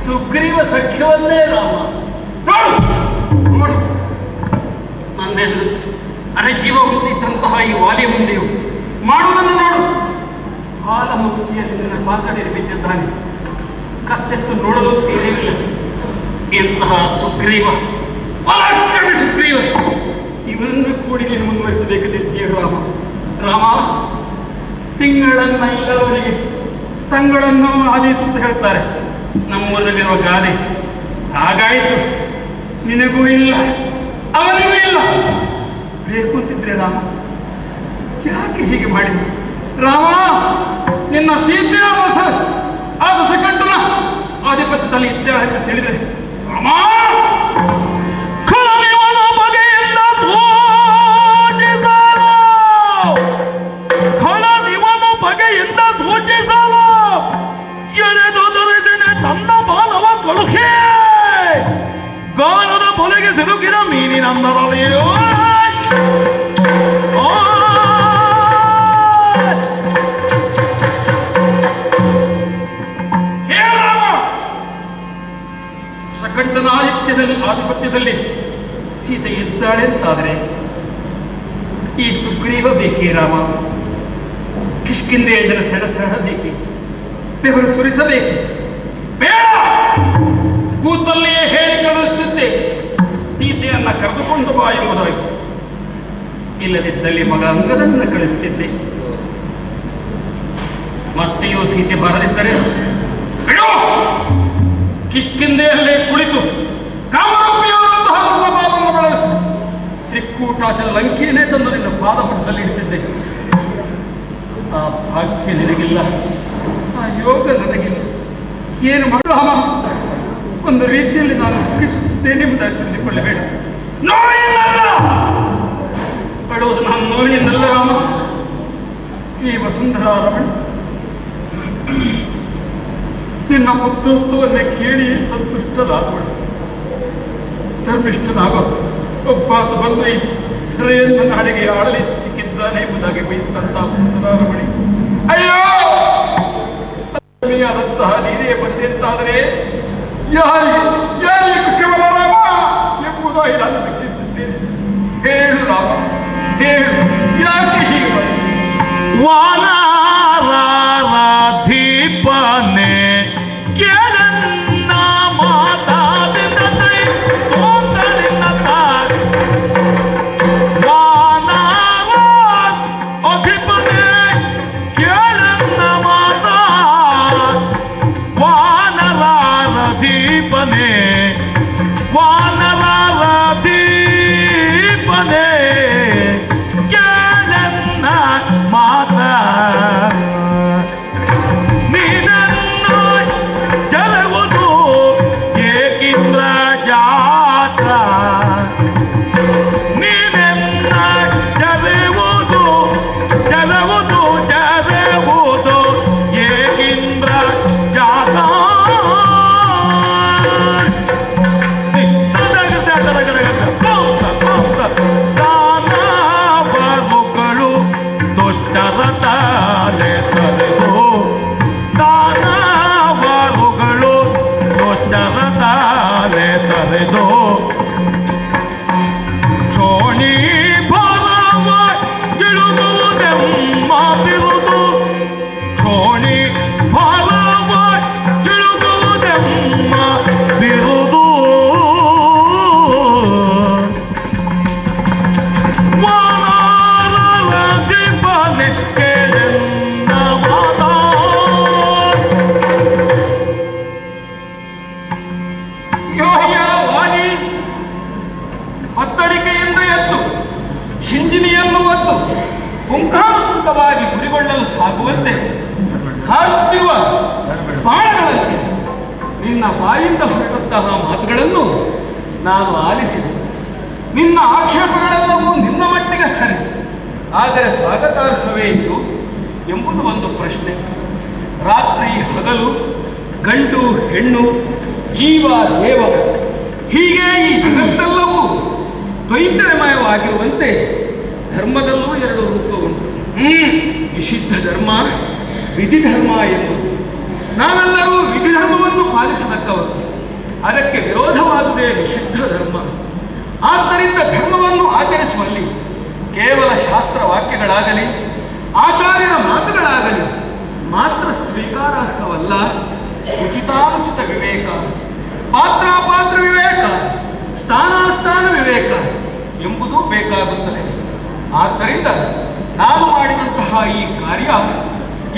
ಸುಗ್ರೀವ ಸಖ್ಯವನ್ನೇ ರಾಮ ನನ್ನೆಲ್ಲ ಅರಜೀವ ಹೊಂದಿದ್ದಂತಹ ಈ ವಾಲಿಯ ಮುಂದೆಯು ಮಾಡುವುದನ್ನು ನೋಡು. ಹಾಲ ಮುಚ್ಚಿಯಲ್ಲಿ ನನ್ನ ಪಾತ್ರೆಯಲ್ಲಿ ಬಿದ್ದಿದ್ದಾನೆ. ಕತ್ತೆತ್ತು ನೋಡಲು ತೀರಿಲ್ಲ. ಎಂತಹ ಸುಗ್ರೀವ, ಪರಾಕ್ರಮಿ ಸುಗ್ರೀವ, ಇವನನ್ನು ಕೂಡಿ ನೀನು ಮುಂದುವರಿಸಬೇಕಂತೀಯ ರಾಮ. ರಾಮ, ತಿಂಗಳನ್ನ ಇಲ್ಲವರಿಗೆ ತಂಗಳನ್ನು ಆದೀತು ಅಂತ ಹೇಳ್ತಾರೆ. ನಮ್ಮೂರಲ್ಲಿರುವ ಗಾದೆ ಹಾಗಾಯಿತು. ನಿನಗೂ ಇಲ್ಲ, ಅವನಿಗೂ ಇಲ್ಲ. ಬೇಕು ಅಂತಿದ್ರೆ ರಾಮ, ಯಾಕೆ ಹೀಗೆ ಮಾಡಿ? ರಾಮ, ನಿನ್ನ ಸೀತೆಯ ಆದ ಸೆಕೆಂಡ್ನ ಆಧಿಪತ್ಯದಲ್ಲಿ ಇದ್ದೇವೆ ಅಂತ ತಿಳಿದರೆ ರಾಮ, ಬಗೆಯಿಂದ ಸೂಚಿಸಲು ಎಳೆದೊದರಿದ್ದೇನೆ ತನ್ನ ಬಾಲವ ಕೊಲುಕೆ ಗಾನದ ಬೊಲೆಗೆ ಸಿಲುಕಿದ ಮೀನಿನಂದರಲ್ಲಿಯೋ ಸಕಂಠನ ಆಧಿಪತ್ಯದಲ್ಲಿ ಸೀತೆ ಇದ್ದಾಳೆ ಅಂತಾದರೆ ಈ ಸುಗ್ರೀವ ಬೇಕೇ ರಾಮ? ಕಿಷ್ಕಿಂಧೆಯ ಜನ ಸೆಣಸಬೇಕೆ? ಬೆವರು ಸುರಿಸಬೇಕು? ಬೇಡ, ಕೂತಲ್ಲಿಯೇ ಹೇಳಿ ಕಳುಹಿಸುತ್ತಿದ್ದೆ, ಸೀತೆಯನ್ನ ಕರೆದುಕೊಂಡು ಬಾ ಎಂಬುದಾಗಿ. ಇಲ್ಲದಿದ್ದಲ್ಲಿ ಮಗ ಅಂಗದನ್ನ ಕಳಿಸುತ್ತಿದ್ದೆ. ಮತ್ತೆಯೂ ಸೀತೆ ಬರದಿದ್ದರೆ ಬಿಡು. ಕಿಷ್ಕಿಂಧೆಯಲ್ಲೇ ಕುಳಿತು ಕಾಮರೂಪಿಯಾದಂತಹ ನನ್ನ ಪಾದವನ್ನು ಬಳಸಿ ತ್ರಿಕೂಟಾಚಲ ಲಂಕೆಯನ್ನೇ ತಂದು ನಿನ್ನ ಪಾದಪಟ್ಟದಲ್ಲಿ ಇಡ್ತಿದ್ದೆ. ಆ ಭಾಗ್ಯ ನಿನಗಿಲ್ಲ, ಆ ಯೋಗ ನನಗಿಲ್ಲ. ಏನು ಮಾಡಲು? ಒಂದು ರೀತಿಯಲ್ಲಿ ನಾನು ದುಃಖಿಸುತ್ತೇನೆ ಎಂಬುದಾಗಿ ತಿಳಿದುಕೊಳ್ಳಬೇಡ. ನೋವಿನಲ್ಲ ಪಡುವುದು ನಾನು ನೋವಿನಲ್ಲ ರಾಮ. ಈ ವಸುಂಧರಾ ರಮಣ ನಿನ್ನ ಪುತ್ರೋತ್ಸವನ್ನೇ ಕೇಳಿ ಸಂತುಷ್ಟನಾಗೋಣ. ಧರ್ಮಿಷ್ಠನಾಗೋ ಒಬ್ಬಾತ ಬಂದು ಈ ಹೃದಯದ ನಾಡಿಗೆ ಆಡಲಿ ಸಿಕ್ಕಿದ್ದಾನೆ ಎಂಬುದಾಗಿ ಬಯಸಿದಂತಹ ವಸುಂಧರಾ ರಮಣಿ, ಅಯ್ಯೋ ಆದಂತಹ ನೀನೇ ಬಸೆಯಂತಾದರೆ ಯಾರಿಗೆ ಕೇವಲ ರಾಮ ಎಂಬುದಾಗಿ ನಾನು ವ್ಯಕ್ತಿಸುತ್ತೇನೆ. ಹೇಳು ರಾಮ, ಹೇಳು, ಯಾಕೆ ಹೀಗೆ ಮಾಡಿ? ವಾನರಾಧೀಪನೆ ಕೇಳನ್ನ ಮಾತಾಡಿದ ಸೋದರಿನ ತಾಯಿ ವಾನರಾಧೀಪನೆ ಕೇಳನ್ನ ಮಾತಾ ವಾನರಾಧೀಪನೆ ವಾನರಾಧೀಪನೆ ಕೇಳನ್ನ ಮಾತಾ ನೀನನ್ನ ಜಲವುದು ಏಕಿಂದ್ರ ಜಾತ ನೀನೆನ್ನ ಜಲವುದು ಜಲವುದು ಜಲವುದು ಏಕಿಂದ್ರ ಜಾತ ಗಡ ನಿನ್ನ ಬಾಯಿಂದ ಹೊರಟಂತಹ ಮಾತುಗಳನ್ನು ನಾನು ಆಲಿಸಿದೆ. ನಿನ್ನ ಆಕ್ಷೇಪಗಳೆಲ್ಲವೂ ನಿನ್ನ ಮಟ್ಟಿಗೆ ಸರಿ, ಆದರೆ ಸ್ವಾಗತಾರ್ಹವೇ ಇತ್ತು ಎಂಬುದು ಒಂದು ಪ್ರಶ್ನೆ. ರಾತ್ರಿ ಹಗಲು, ಗಂಡು ಹೆಣ್ಣು, ಜೀವ ದೇವ, ಹೀಗೆ ಈ ಜಗತ್ತೆಲ್ಲವೂ ದ್ವೈತಮಯವಾಗಿರುವಂತೆ ಧರ್ಮದಲ್ಲೂ ಎರಡು ರೂಪ ಉಂಟು. ನಿಷಿದ್ಧ ಧರ್ಮ, ವಿಧಿ ಧರ್ಮ ಎಂಬುದು. ನಾವೆಲ್ಲರೂ ವಿಧಿ ಧರ್ಮವನ್ನು ಪಾಲಿಸತಕ್ಕವರು, ಅದಕ್ಕೆ ವಿರೋಧವಾದುದೇ ನಿಷಿದ್ಧ ಧರ್ಮ. ಆದ್ದರಿಂದ ಧರ್ಮವನ್ನು ಆಚರಿಸುವಲ್ಲಿ ಕೇವಲ ಶಾಸ್ತ್ರ ವಾಕ್ಯಗಳಾಗಲಿ ಆಚಾರ್ಯರ ಮಾತುಗಳಾಗಲಿ ಮಾತ್ರ ಸ್ವೀಕಾರಾರ್ಹವಲ್ಲ. ಉಚಿತಾನುಚಿತ ವಿವೇಕ, ಪಾತ್ರಾಪಾತ್ರ ವಿವೇಕ, ಸ್ಥಾನಾಸ್ಥಾನ ವಿವೇಕ ಎಂಬುದು ಬೇಕಾಗುತ್ತದೆ. ಆದ್ದರಿಂದ ನಾನು ಮಾಡಿದಂತಹ ಈ ಕಾರ್ಯ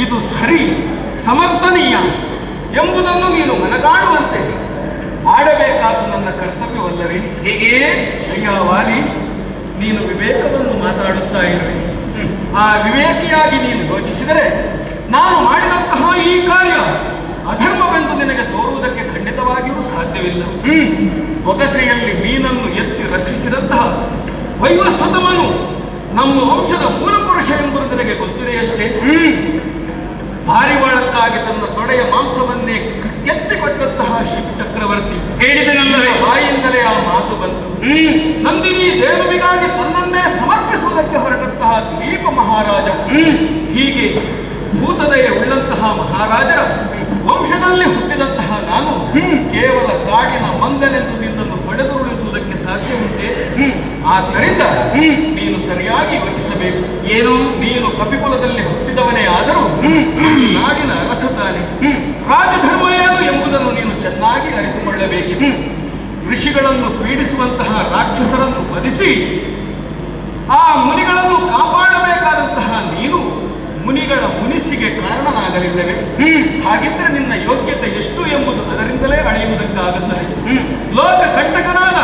ಇದು ಸರಿ, ಸಮರ್ಥನೀಯ ಎಂಬುದನ್ನು ನೀನು ಮನಗಾಣುವಂತೆ ಮಾಡಬೇಕಾದ ನನ್ನ ಕರ್ತವ್ಯವಲ್ಲವೇ? ಹೇಗೆ ಅಯ್ಯವಾಲಿ, ನೀನು ವಿವೇಕವನ್ನು ಮಾತಾಡುತ್ತಾ ಇರುವೆ. ಆ ವಿವೇಕಿಯಾಗಿ ನೀನು ಯೋಚಿಸಿದರೆ ನಾನು ಮಾಡಿದಂತಹ ಈ ಕಾರ್ಯ ಅಧರ್ಮವೆಂದು ನಿನಗೆ ತೋರುವುದಕ್ಕೆ ಖಂಡಿತವಾಗಿಯೂ ಸಾಧ್ಯವಿಲ್ಲ. ಒಗಸೆಯಲ್ಲಿ ಮೀನನ್ನು ಎತ್ತಿ ರಕ್ಷಿಸಿದಂತಹ ವೈವಸ್ವತಮನು ನಮ್ಮ ವಂಶದ ಮೂಲಪುರುಷ ಎಂಬುದು ನಿನಗೆ ಗೊತ್ತಿದೆಯಷ್ಟೇ. ಪಾರಿವಾಳಕ್ಕಾಗಿ ತನ್ನ ತೊಡೆಯ ಮಾಂಸವನ್ನೇ ಎತ್ತಿಕೊಟ್ಟಂತಹ ಶಿವ ಚಕ್ರವರ್ತಿ ಹೇಳಿದನಲ್ಲವೇ, ಬಾಯಿಂದಲೇ ಆ ಮಾತು ಬಂತು. ನಂದಿನಿ ದೇವಿಗಾಗಿ ತನ್ನನ್ನೇ ಸಮರ್ಪಿಸುವುದಕ್ಕೆ ಹೊರಟಂತಹ ದಿಲೀಪ ಮಹಾರಾಜ, ಹೀಗೆ ಭೂತದಯ ಉಳ್ಳಂತಹ ಮಹಾರಾಜರ ವಂಶದಲ್ಲಿ ಹುಟ್ಟಿದಂತಹ ನಾನು ಕೇವಲ ಕಾಡಿನ ಮಂಗನೆಂದು ನಿನ್ನನ್ನು ಹೊಡೆದುರುಳಿಸುವುದಕ್ಕೆ ಸಾಧ್ಯ ಉಂಟೆ? ಆದ್ದರಿಂದ ನೀನು ಸರಿಯಾಗಿ ಯೋಚಿಸಬೇಕು. ಏನು, ನೀನು ಕಪಿಕುಲದಲ್ಲಿ ಹುಟ್ಟಿದವನೇ ಆದರೂ ನಾಡಿನ ಅರಸ ತಾನೆ. ರಾಜಧರ್ಮ ಏನು ಎಂಬುದನ್ನು ನೀನು ಚೆನ್ನಾಗಿ ಅರಿತುಕೊಳ್ಳಬೇಕಿದೆ. ಋಷಿಗಳನ್ನು ಪೀಡಿಸುವಂತಹ ರಾಕ್ಷಸರನ್ನು ವಧಿಸಿ ಆ ಮುನಿಗಳನ್ನು ಕಾಪಾಡಬೇಕಾದಂತಹ ನೀನು ಮುನಿಗಳ ಮುನಿಸಿಗೆ ಕಾರಣನಾಗಲಿಲ್ಲವೇ? ಹಾಗಿದ್ರೆ ನಿನ್ನ ಯೋಗ್ಯತೆ ಎಷ್ಟು ಎಂಬುದು ಅದರಿಂದಲೇ ಅಳೆಯುವುದಕ್ಕಾಗುತ್ತದೆ. ಲೋಕ ಕಂಟಕನಾದ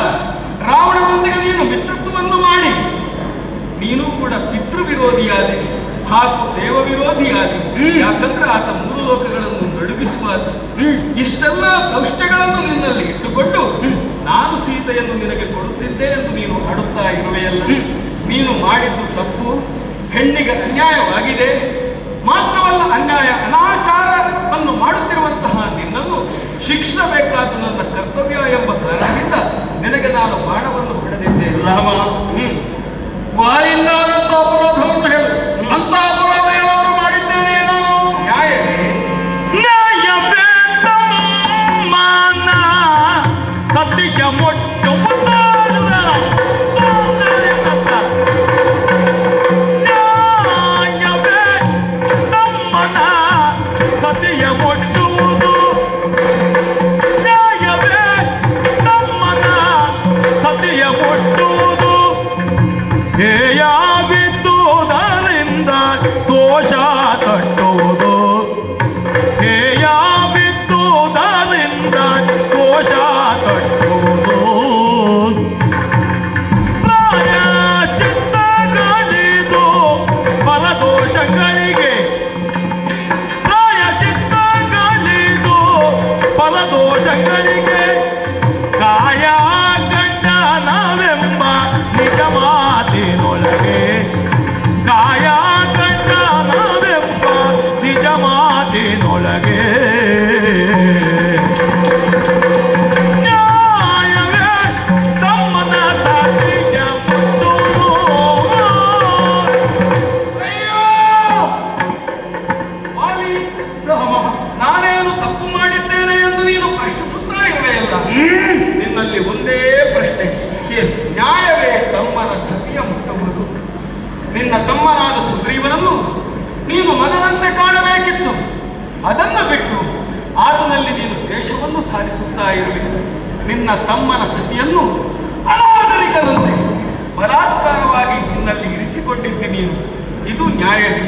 ರಾವಣನೊಂದಿಗೆ ನೀನು ಮಿತ್ರತ್ವವನ್ನು ಮಾಡಿ ನೀನು ಕೂಡ ಪಿತೃ ವಿರೋಧಿಯಾದೆ ಹಾಗೂ ದೇವ ವಿರೋಧಿಯಾದೆ. ಯಾಕಂದ್ರೆ ಆತ ಮೂರು ಲೋಕಗಳನ್ನು ನಡುಗಿಸುವಾದ. ಇಷ್ಟೆಲ್ಲ ಕೌಷ್ಟಗಳನ್ನು ನಿನ್ನಲ್ಲಿ ಇಟ್ಟುಕೊಂಡು ನಾನು ಸೀತೆಯನ್ನು ನಿನಗೆ ಕೊಡುತ್ತಿದ್ದೆ ಎಂದು ನೀನು ಆಡುತ್ತಾ ಇರುವೆಯಲ್ಲ. ನೀನು ಮಾಡಿದ್ದು ತಪ್ಪು, ಹೆಣ್ಣಿಗೆ ಅನ್ಯಾಯವಾಗಿದೆ. ಮಾತ್ರವಲ್ಲ, ಅನ್ಯಾಯ ಅನಾಚಾರವನ್ನು ಮಾಡುತ್ತಿರುವಂತಹ ನಿನ್ನನ್ನು ಶಿಕ್ಷಿಸಬೇಕಾದ ನನ್ನ ಕರ್ತವ್ಯ ಎಂಬ ಕಾರಣದಿಂದ ನಿನಗೆ ನಾನು ಬಾಣವನ್ನು ಹೊಡೆದಿದ್ದೇನೆ. ರಾಮ, ವಾಲಿಂದಾದಂತ ಅಪರಾಧವನ್ನು ಹೇಳು. ಅಂತ ಅಪರಾಧ ಏನಾದರೂ ಮಾಡಿದ್ದೇನೆ ನಾನು? ನ್ಯಾಯವೇ? ನ್ಯಾಯವೇ ತಮ್ಮನ ಕತ್ತಿಗೆ ಮೊಟ್ಟು ನಾನೇನು ತಪ್ಪು ಮಾಡಿದ್ದೇನೆ ಎಂದು ನೀನು ಪ್ರಶ್ನಿಸುತ್ತಾ ಇರುವೆಯಲ್ಲ. ನಿನ್ನಲ್ಲಿ ಒಂದೇ ಪ್ರಶ್ನೆ, ನ್ಯಾಯವೇ ತಮ್ಮನ ಸತಿಯ ಮುಟ್ಟುವುದು? ನಿನ್ನ ತಮ್ಮನಾದ ಸುಗ್ರೀವನನ್ನು ನೀನು ಮಗನಂತೆ ಕಾಣಬೇಕಿತ್ತು. ಅದನ್ನು ಬಿಟ್ಟು ಆತನಲ್ಲಿ ನೀನು ದೇಶವನ್ನು ಸಾಧಿಸುತ್ತಾ ಇರುವೆ. ನಿನ್ನ ತಮ್ಮನ ಸತಿಯನ್ನು ಅನಾಗರಿಕದಂತೆ ಬಲಾತ್ಕಾರವಾಗಿ ನಿನ್ನಲ್ಲಿ ಇರಿಸಿಕೊಂಡಿದ್ದೆ ನೀನು. ಇದು ನ್ಯಾಯವೇ?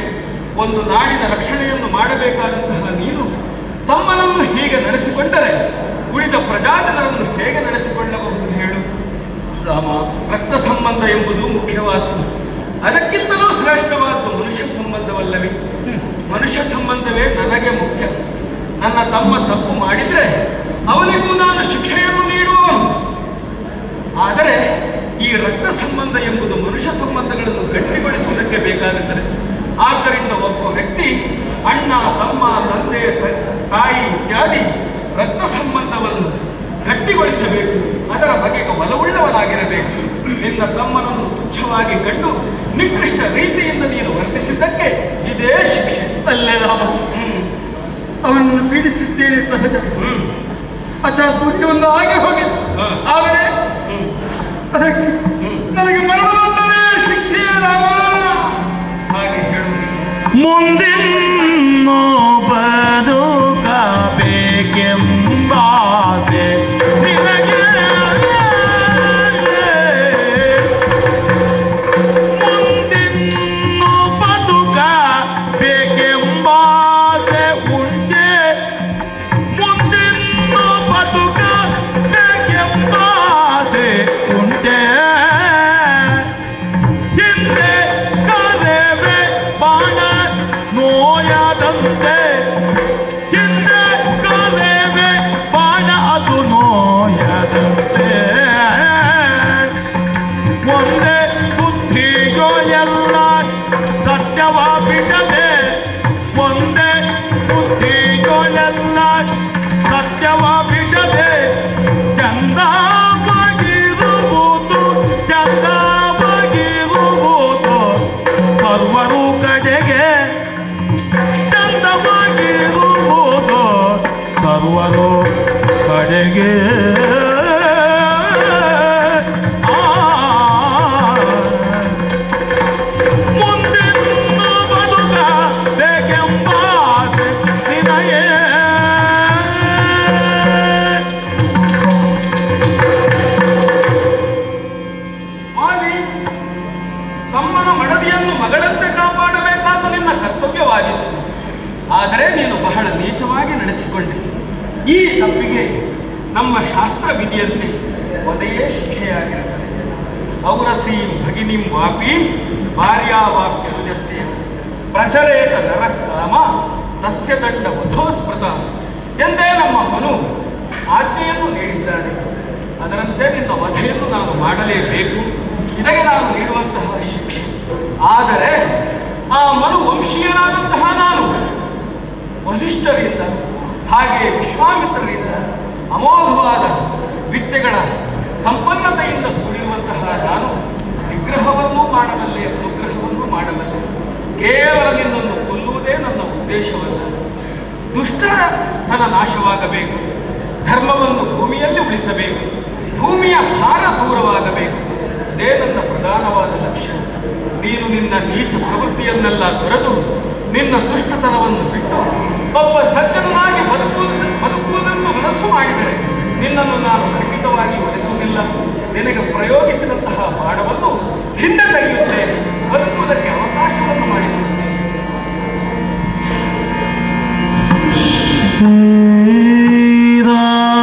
ಒಂದು ನಾಡಿನ ರಕ್ಷಣೆಯನ್ನು ಮಾಡಬೇಕಾದಂತಹ ನೀನು ತಮ್ಮನನ್ನು ಹೀಗೆ ನಡೆಸಿಕೊಂಡರೆ ಉಳಿದ ಪ್ರಜಾಜನರನ್ನು ಹೇಗೆ ನಡೆಸಿಕೊಳ್ಳಬಹುದು ಹೇಳು? ರಾಮ, ರಕ್ತ ಸಂಬಂಧ ಎಂಬುದು ಮುಖ್ಯವಾದ್ದು. ಅದಕ್ಕಿಂತಲೂ ಶ್ರೇಷ್ಠವಾದ್ದು ಮನುಷ್ಯ ಸಂಬಂಧವಲ್ಲವೇ? ಮನುಷ್ಯ ಸಂಬಂಧವೇ ನನಗೆ ಮುಖ್ಯ. ನನ್ನ ತಮ್ಮ ತಪ್ಪು ಮಾಡಿದರೆ ರಕ್ತ ಸಂಬಂಧ ಎಂಬುದು ಮನುಷ್ಯ ಸಂಬಂಧಗಳನ್ನು ಗಟ್ಟಿಗೊಳಿಸುವುದಕ್ಕೆ ಬೇಕಾಗುತ್ತದೆ. ಆದ್ದರಿಂದ ಒಬ್ಬ ವ್ಯಕ್ತಿ ಅಣ್ಣ, ತಮ್ಮ, ತಂದೆ, ತಾಯಿ ಇತ್ಯಾದಿ ರಕ್ತ ಸಂಬಂಧವನ್ನು ಗಟ್ಟಿಗೊಳಿಸಬೇಕು. ಅದರ ಬಗೆಗೆ ಒಲವುಳ್ಳವನಾಗಿರಬೇಕು. ನಿನ್ನ ತಮ್ಮನನ್ನು ತುಚ್ಛವಾಗಿ ಕಂಡು ನಿಕೃಷ್ಟ ರೀತಿಯಿಂದ ನೀನು ವರ್ತಿಸಿದ್ದಕ್ಕೆ ಇದೇ ಶಿಕ್ಷೆ. ಅಲ್ಲೇ ಅವನನ್ನು ಪೀಡಿಸಿದ್ದೇನೆ ಸಹಜ. ಅಚಾತುರ್ಯವನ್ನು ಆಗಿ ಹೋಗಿದೆ. ಆದರೆ ಅದಕ್ಕೆ ನನಗೆ ಮರಣದಂತಲೇ ಶಿಕ್ಷೆ ರಾಮ. ಹಾಗೆ ಹೇಳು. ಮುಂದಿನ್ನು ಬದುಕಬೇಕೆಂಬಾಸೆ ನಿನಗೆ, ಮುಂದಿನ್ನು ಬದುಕಬೇಕೆಂಬಾಸೆ ಉಂಟೆ, ಮುಂದಿನ್ನು ಬದುಕಬೇಕೆಂಬಾಸೆ ಉಂಟೆ, ಹಿಂದೆ ಕರೆವೆ ಬಾಣ ನೋಯದಂತೆ, ಹಿಂದೆ ಕರೆವೆ ಬಾಣ ಅದು ನೋಯದಂತೆ, ಒಂದೇ ಬುದ್ಧಿಯೋ ಎಲ್ಲ ಸತ್ಯವ ಬಿಡದೆ, ಒಂದೇ ಬುದ್ಧಿಯೋ ಎಲ್ಲ ಸತ್ಯವ ಬಿಡದೆ, ಚಂದವಾಗಿರುವುದು ಚಂದವಾಗಿರುವುದು ಸರ್ವರು ಕಡೆಗೆ, ಚಂದವಾಗಿರುವುದು ಸರ್ವರು ಕಡೆಗೆ. ಮುಂದಿನ್ನು ಬದುಕಬೇಕೆಂಬಾಸೆ ನಿನಗೆ. ಮಾಲಿ, ತಮ್ಮನ ಮಡದಿಯನ್ನು ಮಗಳಂತೆ ಕಾಪಾಡಬೇಕಾದ ನಿನ್ನ ಕರ್ತವ್ಯವಾಗಿತ್ತು. ಆದರೆ ನೀನು ಬಹಳ ನೀಚವಾಗಿ ನಡೆಸಿಕೊಂಡೆ. ಈ ತಪ್ಪಿಗೆ ನಮ್ಮ ಶಾಸ್ತ್ರ ವಿಧಿಯಂತೆ ಒದೆಯೇ ಶಿಕ್ಷೆಯಾಗಿರುತ್ತದೆ. ಔರಸೀಂ ಭಗಿನಿಂ ವಾಪಿ ಭಾರ್ಯಾವಾಪ್ಯ ಸುಜಸ್ಯ ಪ್ರಚರೇತ ನರಕಾಮ ತಸ್ಯ ದಂಡ ವಧೋಸ್ಮೃತ ಎಂದೇ ನಮ್ಮ ಮನು ಆಜ್ಞೆಯನ್ನು ನೀಡಿದ್ದಾನೆ. ಅದರಂತೆ ನಿನ್ನ ವಧೆಯನ್ನು ನಾನು ಮಾಡಲೇಬೇಕು. ಇದಕ್ಕೆ ನಾನು ನೀಡುವಂತಹ ಶಿಕ್ಷೆ. ಆದರೆ ಆ ಮನು ವಂಶೀಯನಾದಂತಹ ನಾನು ವಸಿಷ್ಠರಿಂದ ಹಾಗೆ ವಿಶ್ವಾಮಿತ್ರರಿಂದ ಅಮೋಘವಾದ ವಿದ್ಯೆಗಳ ಸಂಪನ್ನತೆಯಿಂದ ಕೂಡಿರುವಂತಹ ನಾನು ನಿಗ್ರಹವನ್ನೂ ಮಾಡಬಲ್ಲೆ, ಅನುಗ್ರಹವನ್ನೂ ಮಾಡಬಲ್ಲೆ. ಕೇವಲ ನಿನ್ನನ್ನು ಕೊಲ್ಲುವುದೇ ನನ್ನ ಉದ್ದೇಶವಲ್ಲ. ದುಷ್ಟರ ತನ ನಾಶವಾಗಬೇಕು, ಧರ್ಮವನ್ನು ಭೂಮಿಯಲ್ಲಿ ಉಳಿಸಬೇಕು, ಭೂಮಿಯ ಭಾರ ದೂರವಾಗಬೇಕು. ಇದೇ ನನ್ನ ಪ್ರಧಾನವಾದ ಲಕ್ಷ್ಯ. ನೀನು ನಿನ್ನ ನೀಚ ಪ್ರವೃತ್ತಿಯನ್ನೆಲ್ಲ ತೊರೆದು ನಿನ್ನ ದುಷ್ಟತನವನ್ನು ಬಿಟ್ಟು ಒಬ್ಬ ಸಜ್ಜನಾಗಿ ಬದುಕುವುದನ್ನು ಮನಸ್ಸು ಮಾಡಿದರೆ ನಿನ್ನನ್ನು ನಾನು ಖಂಡಿತವಾಗಿ ಒಲಿಸುವುದಿಲ್ಲ. ನಿನಗೆ ಪ್ರಯೋಗಿಸಿದಂತಹ ಬಾಣವನ್ನು ಹಿಂದೆ ತೆಗೆಯುತ್ತೇನೆ. ಬದುಕುವುದಕ್ಕೆ ಅವಕಾಶವನ್ನು ಮಾಡಿಕೊಡುತ್ತೇನೆ.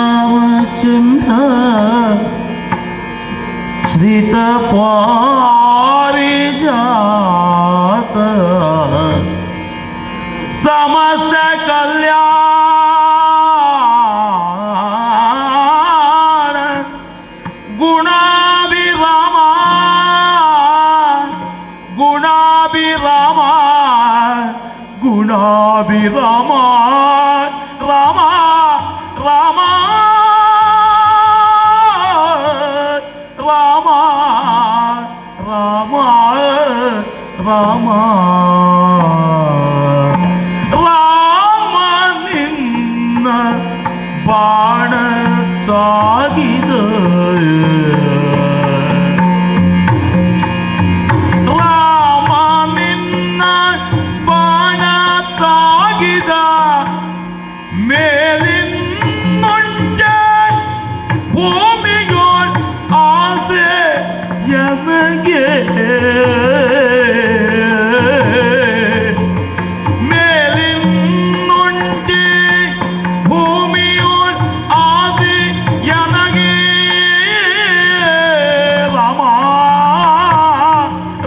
ಶ್ರೀರಾಮಚಂದ್ರ ಶ್ರಿತ ಪಾರಿಜಾತ ಸಮಸ್ತ ಕಲ್ಯಾಣ ಗುಣಾಭಿರಾಮ ಗುಣಾಭಿರಾಮ ಗುಣಾಭಿರಾಮ ರಾಮ ರಾಮ ರಾಮ ರಾಮ ರಾಮ ರಾಮ ನಿನ್ನ ಬಾಣ ತಾಗಿದ ರಾಮ ನಿನ್ನ ಬಾಣ ತಾಗಿದ ಮೇಲಿನುಂಟ ಭೂಮಿಯೋ ಆಸೆ ಎನಗೆ ಮೇಲಿನುಂಟಿ ಭೂಮಿಯೋ ಆಸೆ ಎನಗೆ ರಾಮ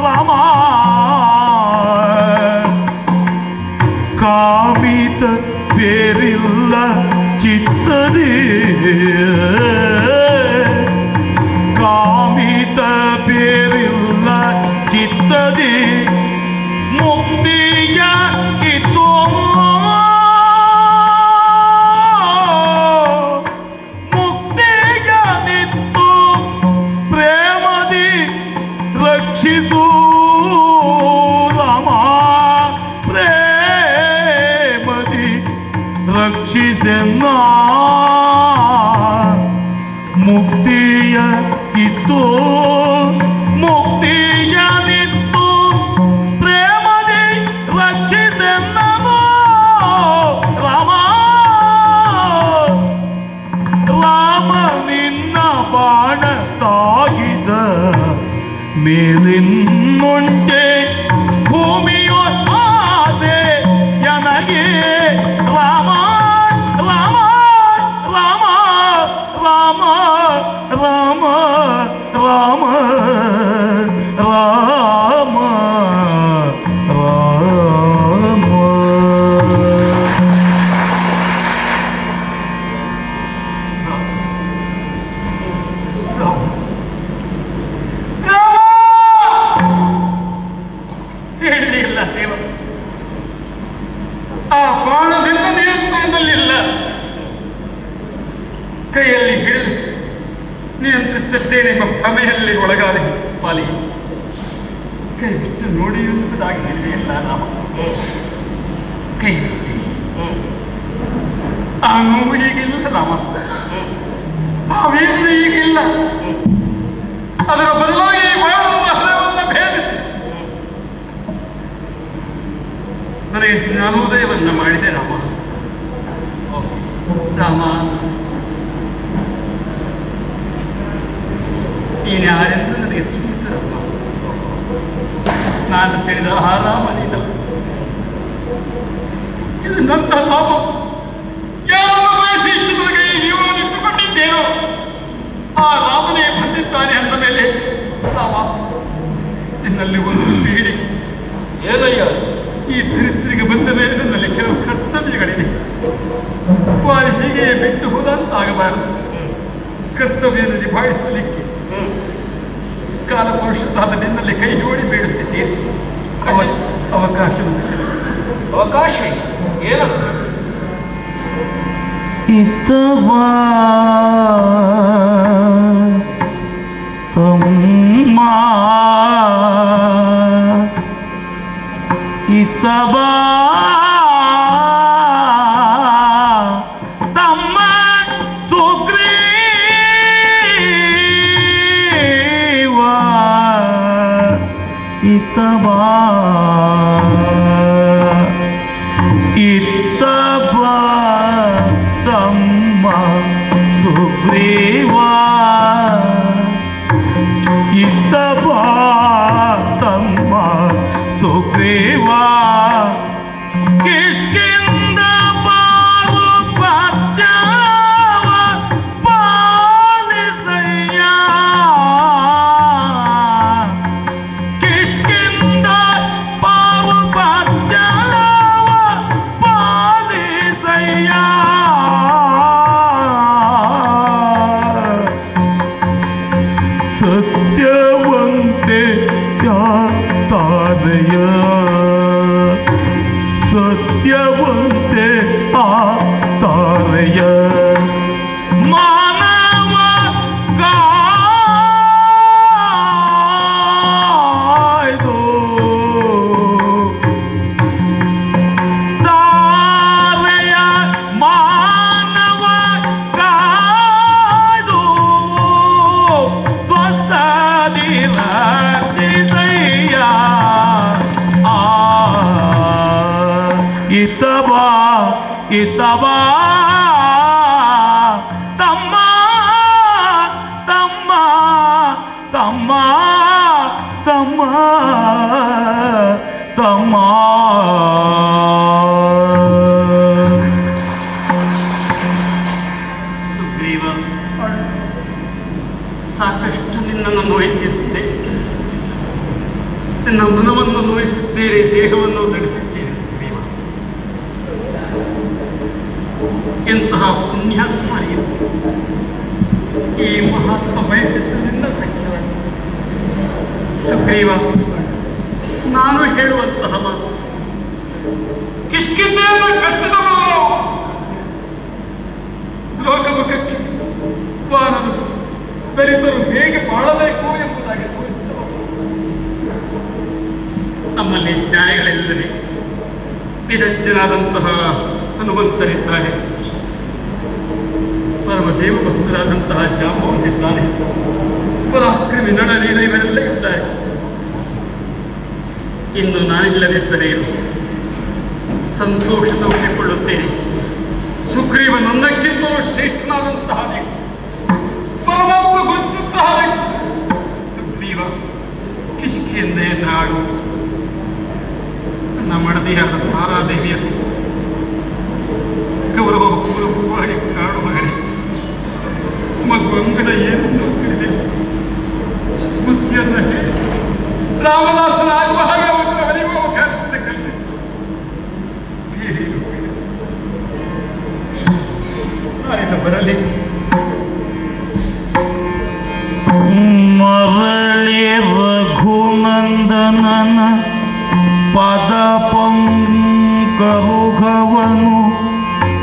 ರಾಮ ಕಾಮಿತ ಬೇರಿಲ್ಲ ಚಿತ್ತದೇ ಕಾಮಿತ ಮೇಲಿನ್ನುಂಟೆ ಭೂಮಿಯೋ ಆಸೆ ನನಗೆ ರಾಮ ರಾಮ ರಾಮ ರಾಮ ರಾಮ ರಾಮ ರಾಮ ರಾಮ. ಹೇಳಿಲ್ಲ ದೇವ, ಆ ಬಾಣದಿಂದ ನಿಯಂತ್ರಣದಲ್ಲಿಲ್ಲ. ಕೈಯಲ್ಲಿ ಹಿಡಿದು ನಿಯಂತ್ರಿಸುತ್ತೇನೆಂಬ ಭ್ರಮೆಯಲ್ಲಿ ಒಳಗಾದ ಪಾಲಿ ಕೈ ಬಿಟ್ಟು ನೋಡಿ ಎಂಬುದಾಗಿ ಹೇಳಿದೆಯಲ್ಲ ರಾಮ. ಕೈ ಬಿಟ್ಟು ಆ ನೋವು ಈಗಿಲ್ಲ ರಾಮ, ಆ ವೇದನೆ ಈಗಿಲ್ಲ. ಅದರ ಬದಲಾಗಿ ಬಾಳುವ ಹೃದಯವನ್ನು ಭೇದಿಸಿ ನನಗೆ ಜ್ಞಾನೋದಯವನ್ನ ಮಾಡಿದೆ ರಾಮ. ರಾಮ, ನೀನ್ಯಾರೆಂದು ನನಗೆ ಸ್ಮರಿಸರಮ್ಮ. ನಾನು ತಿಳಿದ ಆ ರಾಮನಿಲ್ಲ, ಇದು ನನ್ನ ಲಾಭ. ಯಾರನ್ನು ಬಯಸಿ ಇಷ್ಟು ನನಗೆ ಈ ಜೀವನ ಇಟ್ಟುಕೊಂಡಿದ್ದೇನೋ ಆ ರಾಮನೇ ಬಂದಿದ್ದಾನೆ ಅಂದ ಮೇಲೆ ರಾಮ, ನಿನ್ನಲ್ಲಿ ಒಂದು ಪೀಡಿ. ಏನಯ್ಯ? ಈ ಧರಿತ್ರಿಗೆ ಬಂದ ಮೇಲೆ ನನ್ನಲ್ಲಿ ಕೆಲವು ಕರ್ತವ್ಯಗಳಿವೆ. ವಾರಿ ಹೀಗೆ ಬಿಟ್ಟು ಹೋದಂತಾಗಬಾರದು. ಕರ್ತವ್ಯವನ್ನು ನಿಭಾಯಿಸಲಿಕ್ಕೆ ಕಾಲಪುರುಷರಾದ ನಿನ್ನಲ್ಲಿ ಕೈ ಜೋಡಿ ಬೇಡುತ್ತಿದ್ದೇನೆ. ಅವಕಾಶವನ್ನು ಅವಕಾಶ ಏನಂತ? ಇತವಾ ತಮ್ಮ ಇತವಾ ತಮ್ಮ ಸುಗ್ರೀವ ಇತವಾ ಇತವಾ ತಮ್ಮ ಸುಗ್ರೀವ ಇತವಾ ತಮ್ಮ ಸುಗ್ರೀವ ಕಿಷ್ಕಿಂದ ಪಾರುಪತ್ಯವ ಪಾಲಿಸಯ್ಯ ಕಿಷ್ಕಿಂದ ಪಾರುಪತ್ಯವ ಪಾಲಿಸಯ್ಯ ಸತ್ಯವಂತೆ ತಾರಯ ಸತ್ಯವಂತೆ ಆ ತಾರಯ ಮಾನವ ಕಾಯ್ದು ತಾರಯ ಮಾನವ ಕಾಯ್ದು ಸ್ವಸ್ಥದಿರ ಇತವಾ ಇತವಾ ತಮ್ಮ ತಮ್ಮ ತಮ್ಮ ತಮ್ಮ ತಮ್ಮ ಸುಗ್ರೀವ, ಸಾಕಷ್ಟು ನಿನ್ನನ್ನು ನೋಯಿಸಿದ್ದೇನೆ. ನಿನ್ನ ಮನವನ್ನು ನೋಯಿಸಿದ್ದೇನೆ, ದೇಹವನ್ನು ಧರಿಸಿದ್ದೇನೆ. ಸುಗ್ರೀವ, ಎಂತಹ ಪುಣ್ಯಾತ್ಮ ನೀನು. ಈ ಮಹಾತ್ಮ ಬಯಸಿದ್ದರಿಂದ ಸಖ್ಯವಾಗಿ. ಸುಗ್ರೀವ, ನಾನು ಹೇಳುವಂತಹ ಮಾತು ಕಿಷ್ಕಿಂಧೆಯನ್ನು ಕಟ್ಟಿದವರು ಲೋಕಮುಖಕ್ಕೆ ವಾರದು ದಲಿತರು ಹೇಗೆ ಬಾಳಬೇಕು ಎಂಬುದಾಗಿ ತೋರಿಸಿದವರು. ನಮ್ಮಲ್ಲಿ ಜ್ಞಾನಿಗಳೆಲ್ಲವೇ ವಿದಗ್ಧರಾದಂತಹ ಹನುಮಂತರಿದ್ದಾರೆ, ಪರಮದೇವ ವಸ್ತುರಾದಂತಹ ಜಾಂಬವಂತಿದ್ದಾನೆ, ಪರಾಕ್ರಮಿ ನಳನೀಲ ಇವರೆಲ್ಲ ಇದ್ದಾರೆ. ಇನ್ನು ನಾನಿಲ್ಲದಿದ್ದರೆ ಸಂತೋಷದ ಒಪ್ಪಿಕೊಳ್ಳುತ್ತೇನೆ. ಸುಗ್ರೀವ ನನ್ನಕ್ಕಿಂತಲೂ ಶ್ರೇಷ್ಠನಾದಂತಹ ವ್ಯಕ್ತಿ, ಪರಮಾತ್ಮ ಗುರುತಿದ್ದಂತಹ ವ್ಯಕ್ತಿ. ಸುಗ್ರೀವ, ಕಿಷ್ಕಿಂದೆ ನಾಡು ನನ್ನ ಮಡದಿಯಾದ ತಾರಾದೇವಿಯನ್ನು ಗೌರವಪೂರ್ವಕವಾಗಿ ಕಾಡುವರೆ ಮಗುವಂಗಡ ಏನನ್ನು ತಿಳಿದೆ ಬುದ್ಧಿಯನ್ನ ಹೇಳಿ ರಾಮದಾಸನಾಗುವ ಹಾಗೆ ಅವನು ಅರಿವು ಅವಕಾಶದ ಕಲಿತೆ ಬರಲಿ ಮರಳಿ ರಘುನಂದನನ ಪದ ಪಂಕರುಘವನು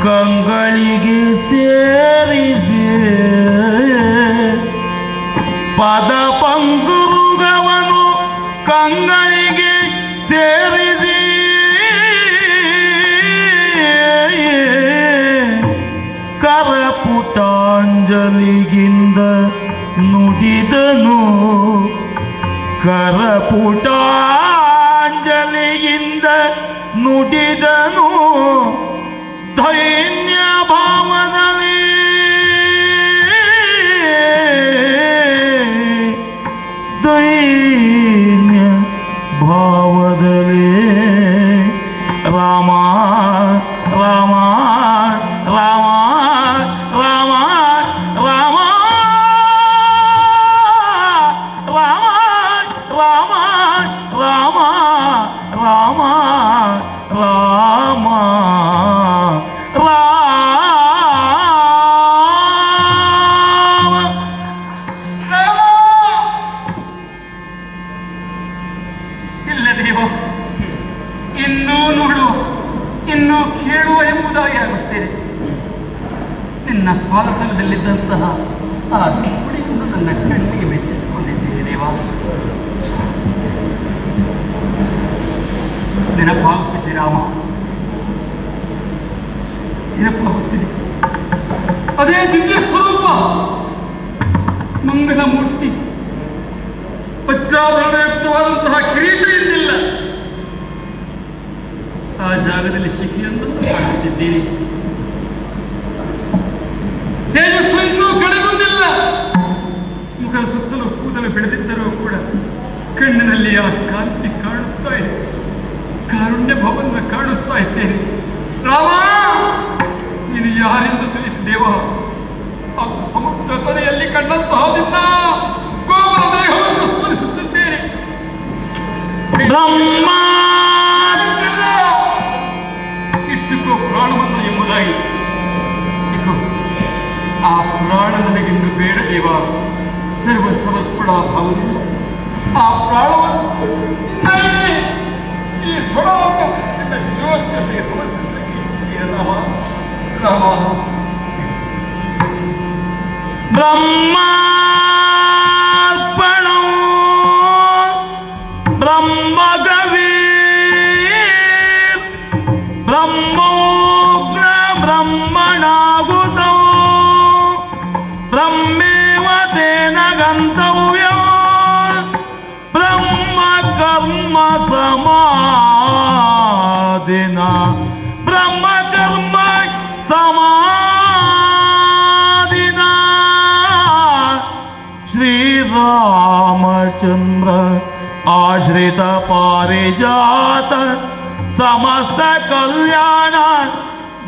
ಕಂಗಳಿಗೆ ಸೇರಿದೆ ಪದ ಪಂಕರುಘವನು ಕಂಗಳಿಗೆ ಸೇರಿದೆ ಕರಪುಟಾಂಜಲಿಗಿಂದ ನುಡಿದನು ಕರಪುಟಾಂಜಲಿಯಿಂದ ನುಡಿದನು ದೈನ್ಯ ಭಾವದಲ್ಲಿ ದೈನ್ಯ ಭಾವದಲ್ಲಿ ರಾಮ ರಾಮ ರಾಮ ರಾಮ ರಾಮ ರಾಮ ರಾಮ ರಾಮ ರಾಮ ಇಲ್ಲ ದೇವ, ಇನ್ನೂ ನೋಡು, ಇನ್ನೂ ಕೇಳುವ ಎಂಬುದಾಗಿ ಆಗುತ್ತೇನೆ. ನಿನ್ನ ಪಾದತಲದಲ್ಲಿದ್ದಂತಹ ಆ ಕುಡಿಯನ್ನು ನನ್ನ ಕಣ್ಣಿಗೆ ಮೆಚ್ಚಿಸಿಕೊಂಡಿದ್ದೇನೆ ದೇವ. ನೆನಪಾಗುತ್ತಿದೆ ರಾಮ, ನೆನಪಾಗುತ್ತಿದೆ. ಅದೇ ದಿವ್ಯ ಸ್ವರೂಪ, ಮಂಗಲ ಮೂರ್ತಿ, ವಜ್ರಾಭರಣಯುಕ್ತವಾದಂತಹ ಕಿರೀಟ ಇದ್ದಿಲ್ಲ. ಆ ಜಾಗದಲ್ಲಿ ಶಿಖಿಯನ್ನು ಕಾಣುತ್ತಿದ್ದೀನಿ. ತೇಜಸ್ಸು ಇನ್ನೂ ಕಳೆಗುಂದಿಲ್ಲ. ಮುಖದ ಸುತ್ತಲೂ ಕೂದಲು ಬೆಳೆದಿದ್ದರೂ ಕೂಡ ಕಣ್ಣಿನಲ್ಲಿ ಆ ಕಾಂತಿ ಕಾಣುತ್ತಾ ಇದೆ. ಕಾರುಣ್ಯ ಭವನ ಕಾಣುತ್ತಾ ಇದ್ದೇನೆ. ರಾಮ, ನೀನು ಯಾರೆಂದು ತಿಳಿಸಿದ್ದೇವ? ಆ ಸಮುದ್ರ ತಲೆಯಲ್ಲಿ ಕಂಡಂತಹ ನಿನ್ನ ಗೋಪುರ ದೇಹವನ್ನು ಸ್ಮರಿಸುತ್ತಿದ್ದೇನೆ. ಬ್ರಹ್ಮ ಇಷ್ಟಕ್ಕೂ ಪ್ರಾಣವನ್ನು ಎಂಬುದಾಗಿ ಆ ಪ್ರಾಣ ನನಗಿನ್ನು ಬೇಡ ದೇವ. ಸರ್ವ ಸಮರ್ಪಣ ಭಾವದಿಂದ ಆ ಪ್ರಾಣವನ್ನು ಈ ಸ್ವರಾವಕಾಶದಿಂದ ಜೀವನಕ್ಕೆ ಸಮರ್ಪಿಸಿದ ರಾಮ ರಾಮ. ಬ್ರಹ್ಮಾರ್ಪಣೋ ಬ್ರಹ್ಮಗವಿ ಬ್ರಹ್ಮೋಗ್ರ ಬ್ರಹ್ಮಣಾಗುತೋ ಬ್ರಹ್ಮೇವ ತೇನ ಗಂತವ್ಯೋ ಬ್ರಹ್ಮ ಕರ್ಮ ಸಮಾಧಿನ ಬ್ರಹ್ಮ ಕರ್ಮ ಸಮಾಧಿನ ಶ್ರೀರಾಮಚಂದ್ರ ಆಶ್ರಿತ ಪಾರಿಜಾತ ಸಮಸ್ತ ಕಲ್ಯಾಣ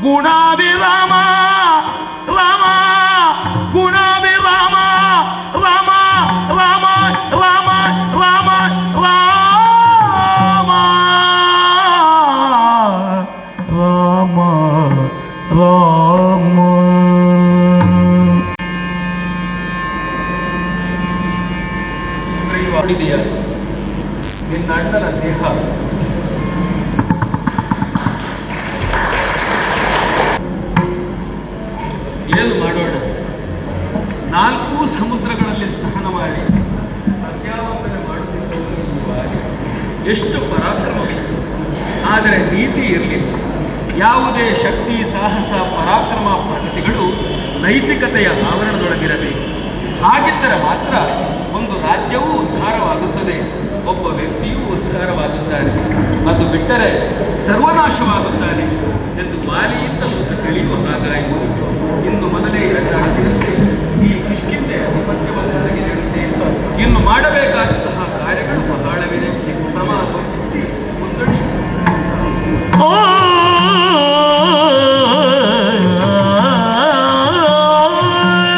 ಗುಣಾಭಿರಾಮ ರಾಮ ಗುಣಾಭಿರಾಮ ರಾಮ ರಾಮ ರಾಮ ರಾಮ ರಾಮ ರಾಮ ರಾಮ. ನೋಡಿದೆಯಾ ನಿನ್ನ ಅಣ್ಣನ ದೇಹ ಏನು ಮಾಡೋಣ? 4 ಸಮುದ್ರಗಳಲ್ಲಿ ಸ್ನಾನ ಮಾಡಿ ಅಧ್ಯಾವಂತನೆ ಮಾಡುತ್ತಿದ್ದ ಎಷ್ಟು ಪರಾಕ್ರಮವಿತ್ತು. ಆದರೆ ನೀತಿ ಇರಲಿಲ್ಲ. ಯಾವುದೇ ಶಕ್ತಿ, ಸಾಹಸ, ಪರಾಕ್ರಮ ಪದ್ಧತಿಗಳು ನೈತಿಕತೆಯ ಆವರಣದೊಳಗಿರಬೇಕು. ಹಾಗಿದ್ದರೆ ಮಾತ್ರ ಒಂದು ರಾಜ್ಯವೂ ಉದ್ಧಾರವಾಗುತ್ತದೆ, ಒಬ್ಬ ವ್ಯಕ್ತಿಯೂ ಉದ್ಧಾರವಾಗುತ್ತಾನೆ. ಅದು ಬಿಟ್ಟರೆ ಸರ್ವನಾಶವಾಗುತ್ತಾನೆ ಎಂದು ವಾಲಿಯಿಂದಲೂ ತಿಳಿಯುವ ಹಾಗಾಯಿತು. ಇನ್ನು ಮೊದಲೇ